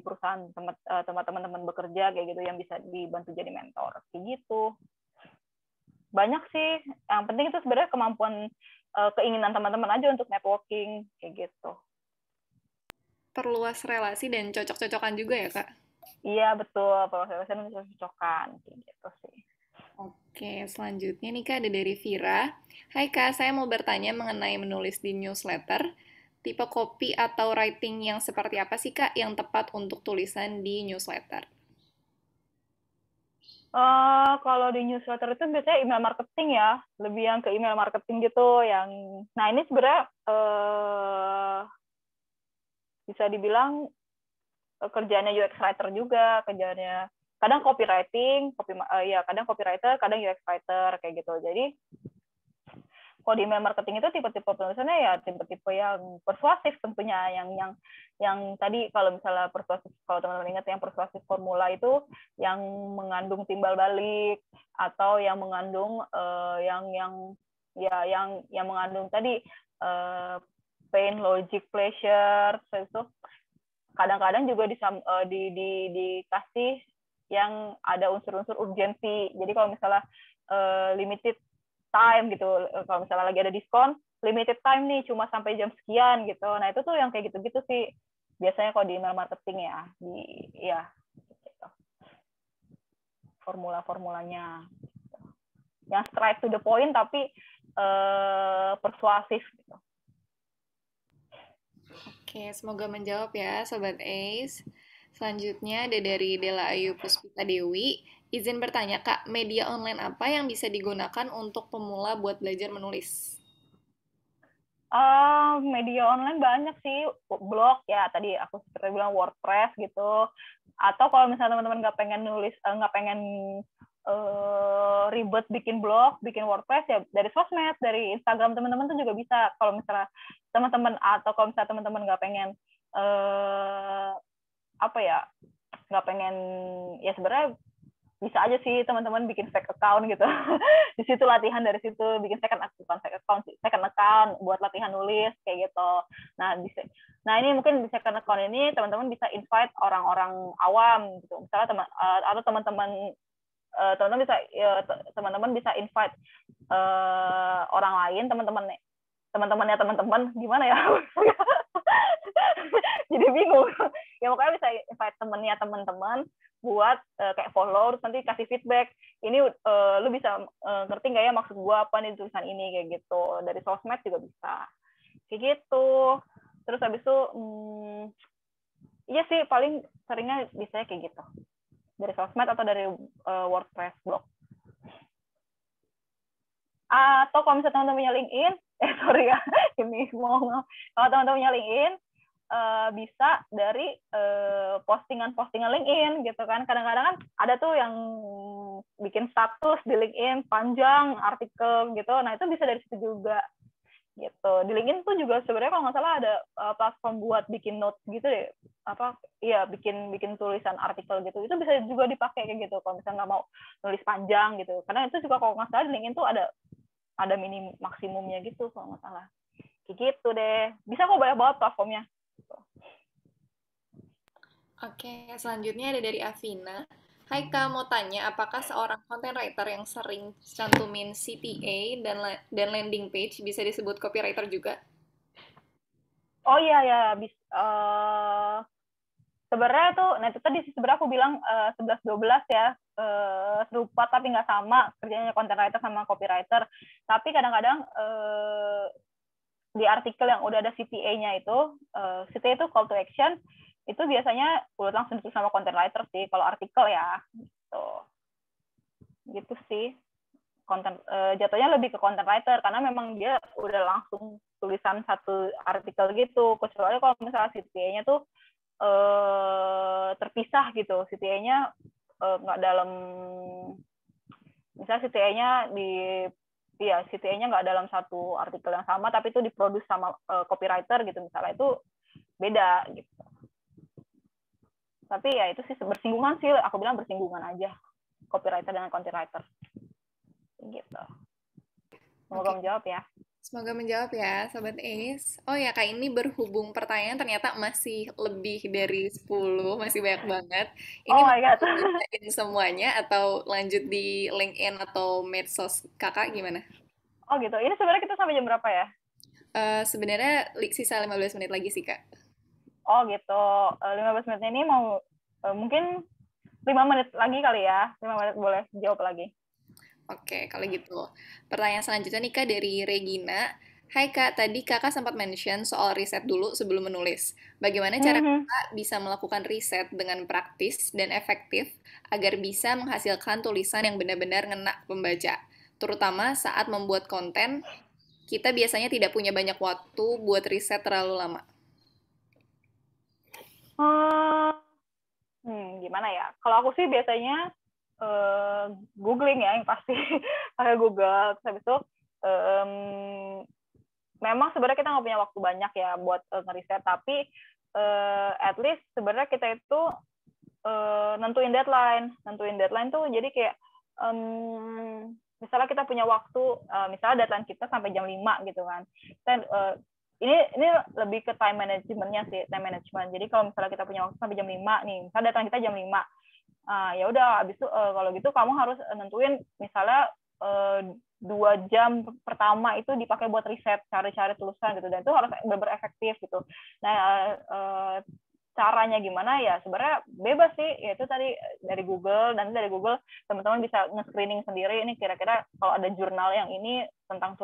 perusahaan tempat teman-teman bekerja kayak gitu, yang bisa dibantu jadi mentor kayak gitu. Banyak sih, yang penting itu sebenarnya kemampuan, keinginan teman-teman aja untuk networking kayak gitu. Perluas relasi dan cocok-cocokan juga ya Kak? Iya betul, perluas relasi dan cocok-cocokan kayak gitu sih. Oke, selanjutnya nih Kak ada dari Vira. Hai Kak, saya mau bertanya mengenai menulis di newsletter. Tipe copy atau writing yang seperti apa sih Kak yang tepat untuk tulisan di newsletter? Kalau di newsletter itu biasanya email marketing ya, lebih yang ke email marketing gitu. Nah ini sebenarnya bisa dibilang kerjaannya UX writer juga, kerjaannya kadang copywriting, kadang copywriter, kadang UX writer kayak gitu. Jadi kalau di email marketing itu tipe-tipe penulisannya ya tipe-tipe yang persuasif tentunya, yang tadi kalau misalnya persuasif, kalau teman-teman ingat yang persuasif formula itu yang mengandung timbal balik, atau yang mengandung yang mengandung tadi pain, logic, pleasure. So, itu kadang-kadang juga dikasih yang ada unsur-unsur urgensi. Jadi kalau misalnya limited time gitu, kalau misalnya lagi ada diskon, limited time nih, cuma sampai jam sekian gitu. Nah itu tuh yang kayak gitu-gitu sih biasanya kalau di email marketing ya, gitu. Formula-formulanya yang straight to the point tapi persuasif gitu. Oke, semoga menjawab ya Sobat Ace. Selanjutnya ada dari Dela Ayu Puspita Dewi. Izin bertanya Kak, media online apa yang bisa digunakan untuk pemula buat belajar menulis? Media online banyak sih, blog ya tadi aku seperti bilang WordPress gitu. Atau kalau misalnya teman-teman nggak pengen nulis, nggak pengen ribet bikin blog, bikin WordPress ya dari sosmed, dari Instagram teman-teman tuh juga bisa. Kalau misalnya teman-teman atau kalau misalnya teman-teman nggak pengen nggak pengen ya sebenarnya bisa aja sih teman-teman bikin fake account gitu. Di situ latihan dari situ, bikin second account buat latihan nulis kayak gitu. Nah ini mungkin di second account ini teman-teman bisa invite orang-orang awam gitu. Misalnya atau teman-teman bisa invite orang lain, teman-teman gimana ya? Jadi bingung. Ya pokoknya bisa invite temennya teman-teman buat kayak follow, terus nanti kasih feedback. Ini lu bisa ngerti nggak ya maksud gua apa nih tulisan ini kayak gitu. Dari sosmed juga bisa. Kayak gitu. Terus habis itu iya sih paling seringnya bisa kayak gitu. Dari sosmed atau dari WordPress blog. Atau kalau misalnya teman-teman punya LinkedIn, sorry ya, ini mau kalau teman-teman punya LinkedIn, bisa dari postingan-postingan LinkedIn gitu kan. Kadang-kadang kan ada tuh yang bikin status di LinkedIn panjang artikel gitu. Nah itu bisa dari situ juga gitu. Di LinkedIn tuh juga sebenarnya kalau nggak salah ada platform buat bikin notes gitu deh. Bikin tulisan artikel gitu. Itu bisa juga dipakai kayak gitu. Kalau misalnya nggak mau nulis panjang gitu. Karena itu juga kalau nggak salah di LinkedIn tuh ada minim maksimumnya gitu kalau nggak salah. Kayak gitu deh. Bisa kok banyak banget platformnya. Oke, selanjutnya ada dari Avina. Hai Kak, mau tanya apakah seorang content writer yang sering cantumin CTA dan landing page bisa disebut copywriter juga? Oh iya ya, sebenarnya tuh, nah itu tadi sebenarnya aku bilang 11-12 ya, serupa tapi nggak sama kerjanya content writer sama copywriter. Tapi kadang-kadang di artikel yang udah ada CTA-nya itu, CTA itu call to action, itu biasanya udah langsung ditulis sama content writer sih, kalau artikel ya. Gitu sih. Jatuhnya lebih ke content writer, karena memang dia udah langsung tulisan satu artikel gitu. Kecuali kalau misalnya CTA-nya tuh terpisah gitu, CTA-nya nggak dalam, misalnya CTA-nya nggak dalam satu artikel yang sama, tapi itu diproduksi sama copywriter gitu misalnya, itu beda gitu. Tapi ya itu sih bersinggungan sih, aku bilang bersinggungan aja copywriter dengan content writer gitu. Semoga menjawab ya. Semoga menjawab ya, Sobat Ace. Oh ya, Kak, ini berhubung pertanyaan ternyata masih lebih dari 10, masih banyak banget. Ini oh my God. Semuanya atau lanjut di LinkedIn atau medsos Kakak gimana? Oh gitu. Ini sebenarnya kita sampai jam berapa ya? Sebenarnya sisa 15 menit lagi sih, Kak. Oh gitu. 15 menit ini mau mungkin 5 menit lagi kali ya. 5 menit boleh jawab lagi. Oke, kalau gitu. Pertanyaan selanjutnya nih Kak dari Regina. Hai Kak, tadi Kakak sempat mention soal riset dulu sebelum menulis. Bagaimana cara Kakak bisa melakukan riset dengan praktis dan efektif agar bisa menghasilkan tulisan yang benar-benar ngena pembaca? Terutama saat membuat konten, kita biasanya tidak punya banyak waktu buat riset terlalu lama. Gimana ya? Kalau aku sih biasanya googling ya yang pasti, pakai Google. Terus habis itu memang sebenarnya kita nggak punya waktu banyak ya buat ngeriset, tapi at least sebenarnya kita itu nentuin deadline tuh, jadi kayak misalnya kita punya waktu, misalnya deadline kita sampai jam 5 gitu kan. Ini lebih ke time managementnya sih, time management. Jadi kalau misalnya kita punya waktu sampai jam 5 nih, misalnya deadline kita jam 5, ya udah habis itu kalau gitu kamu harus nentuin misalnya eh, 2 jam pertama itu dipakai buat riset, cari-cari tulisan gitu, dan itu harus benar-benar efektif gitu. Nah, caranya gimana ya sebenarnya bebas sih, yaitu tadi dari Google, dan dari Google teman-teman bisa nge-screening sendiri, ini kira-kira kalau ada jurnal yang ini tentang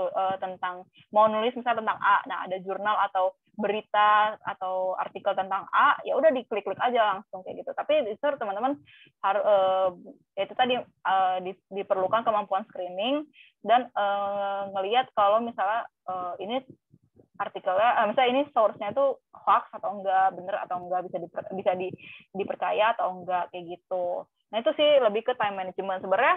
mau nulis misalnya tentang A, nah ada jurnal atau berita atau artikel tentang A, ya udah diklik-klik aja langsung kayak gitu. Tapi itu teman-teman harus itu tadi diperlukan kemampuan screening dan ngelihat kalau misalnya ini artikelnya, misalnya ini source-nya itu hoax atau enggak, bener atau enggak, bisa dipercaya atau enggak kayak gitu. Nah itu sih lebih ke time management sebenarnya.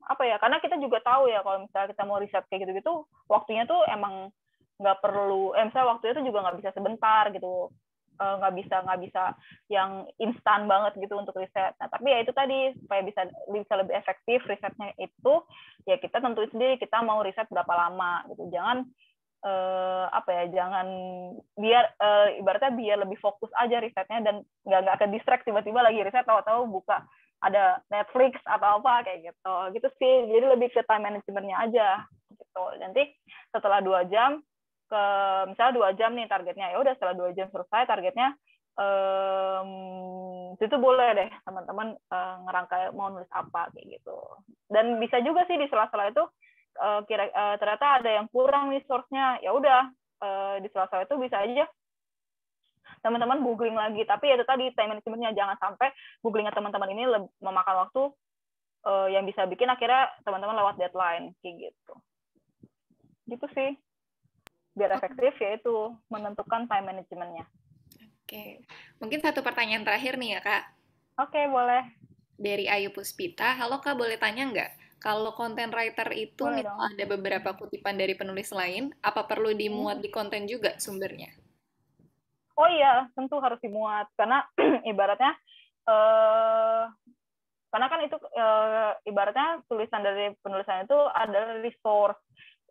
Apa ya, karena kita juga tahu ya kalau misalnya kita mau riset kayak gitu-gitu, waktunya tuh emang nggak perlu, misalnya waktunya tuh juga nggak bisa sebentar gitu, nggak bisa yang instan banget gitu untuk riset. Nah tapi ya itu tadi, supaya bisa lebih efektif risetnya itu, ya kita tentuin sendiri kita mau riset berapa lama gitu. Jangan apa ya, jangan biar ibaratnya biar lebih fokus aja risetnya dan nggak ke distract tiba-tiba lagi riset tahu-tahu buka ada Netflix atau apa kayak gitu sih. Jadi lebih ke time managementnya aja gitu. Nanti setelah 2 jam misalnya 2 jam nih targetnya, ya udah setelah 2 jam selesai targetnya, itu boleh deh teman-teman ngerangkai mau nulis apa kayak gitu. Dan bisa juga sih di sela-sela itu ternyata ada yang kurang nih source-nya, ya udah di sela-sela itu bisa aja teman-teman googling lagi. Tapi itu tadi time management-nya, jangan sampai googlingnya teman-teman ini memakan waktu yang bisa bikin akhirnya teman-teman lewat deadline kayak gitu. Gitu sih. Biar efektif yaitu menentukan time management-nya. Oke. Mungkin satu pertanyaan terakhir nih ya, Kak. Oke, boleh. Dari Ayu Puspita, halo Kak, boleh tanya nggak? Kalau content writer itu misal ada beberapa kutipan dari penulis lain, apa perlu dimuat di konten juga sumbernya? Oh iya, tentu harus dimuat. Karena ibaratnya, karena kan itu ibaratnya tulisan dari penulisan itu adalah resource,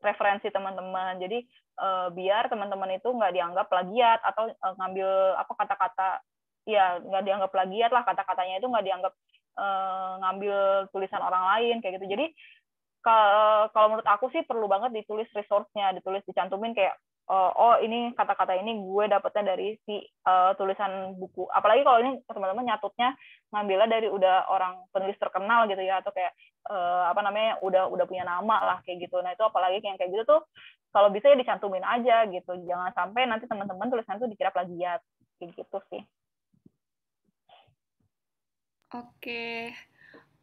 referensi teman-teman. Jadi biar teman-teman itu nggak dianggap plagiat atau ngambil apa kata-kata, ya nggak dianggap plagiat lah, kata-katanya itu nggak dianggap ngambil tulisan orang lain kayak gitu. Jadi kalau menurut aku sih perlu banget ditulis resource-nya, dicantumin kayak oh ini kata-kata ini gue dapetnya dari si tulisan buku. Apalagi kalau ini teman-teman nyatutnya ngambilnya dari udah orang penulis terkenal gitu ya, atau kayak apa namanya udah punya nama lah kayak gitu. Nah itu apalagi yang kayak gitu tuh kalau bisa ya dicantumin aja gitu. Jangan sampai nanti teman-teman tulisan itu dikira plagiat kayak gitu sih. Oke.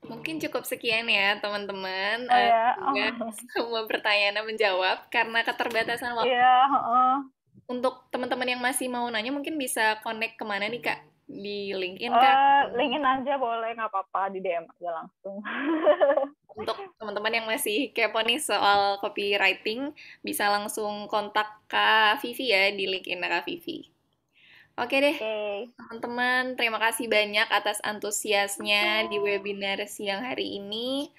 Mungkin cukup sekian ya, teman-teman. Oh ya. Semua pertanyaannya menjawab karena keterbatasan waktu. Iya. Untuk teman-teman yang masih mau nanya, mungkin bisa connect kemana nih, Kak? Di LinkedIn, Kak? LinkedIn aja boleh, nggak apa-apa. Di DM aja langsung. Untuk teman-teman yang masih kepo nih soal copywriting, bisa langsung kontak Kak Vivi ya di LinkedIn Kak Vivi. Oke deh, teman-teman, terima kasih banyak atas antusiasnya di webinar siang hari ini.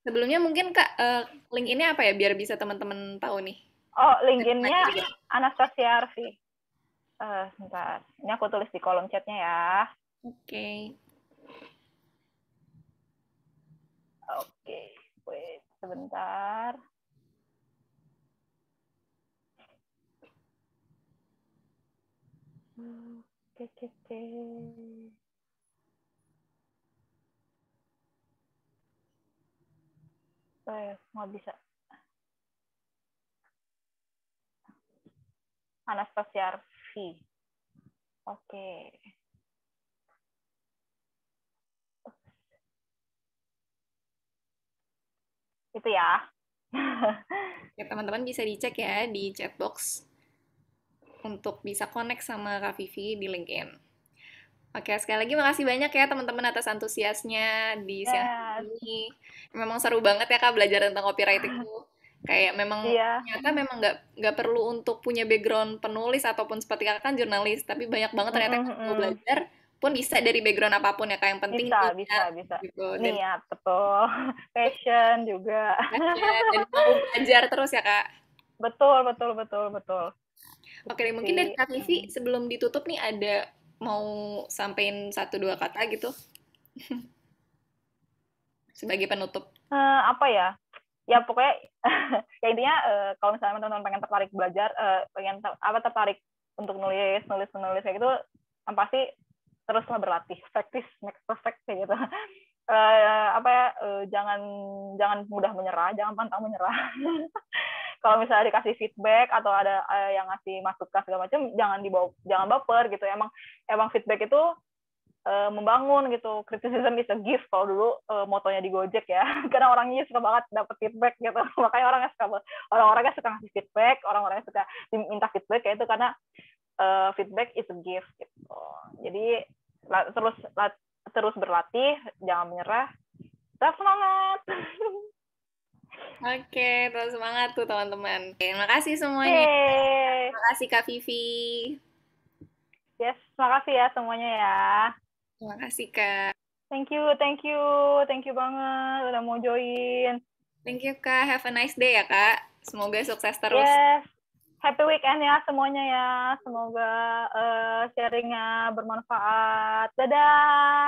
Sebelumnya mungkin Kak, link-in-nya apa ya biar bisa teman-teman tahu nih? Oh, link-in-nya Anastasia Arfi. Sebentar, ini aku tulis di kolom chatnya ya. Oke. Oke, wait sebentar. Oke. Nggak bisa. Anastasia Arfi. Oke. Itu ya. Ya, teman-teman bisa dicek ya di chatbox untuk bisa connect sama Kak Vivi di LinkedIn. Oke, sekali lagi makasih banyak ya teman-teman atas antusiasnya di siang hari ini. Memang seru banget ya Kak belajar tentang copywriting itu. Kayak memang ternyata memang nggak perlu untuk punya background penulis ataupun seperti Kakak kan jurnalis, tapi banyak banget ternyata yang mau belajar pun bisa dari background apapun ya Kak. Yang penting bisa. Gitu. Niat, betul. Passion juga. Dan mau belajar terus ya Kak. Betul. Oke, mungkin dari Kak Vivi sebelum ditutup nih ada mau sampein 1-2 kata gitu? Sebagai penutup. Apa ya? Ya pokoknya ya intinya kalau misalnya teman-teman pengen tertarik belajar, tertarik untuk nulis kayak gitu, pasti teruslah berlatih. Practice makes perfect kayak gitu. Jangan mudah menyerah, jangan pantang menyerah. Kalau misalnya dikasih feedback atau ada yang ngasih masukan segala macam, jangan baper gitu. Emang feedback itu membangun gitu. Criticism is a gift kalau dulu motonya di Gojek ya. Karena orangnya suka banget dapat feedback gitu. Makanya orang-orangnya suka ngasih feedback, orang-orangnya suka minta feedback kayak itu karena feedback is a gift gitu. Jadi terus berlatih, jangan menyerah. Tetap semangat. Oke, terus semangat tuh teman-teman. Terima kasih semuanya. Yeay. Terima kasih Kak Vivi. Yes, makasih ya semuanya ya. Terima kasih Kak. Thank you banget udah mau join. Thank you Kak, have a nice day ya Kak. Semoga sukses terus. Yes, happy weekend ya semuanya ya. Semoga sharingnya bermanfaat. Dadah.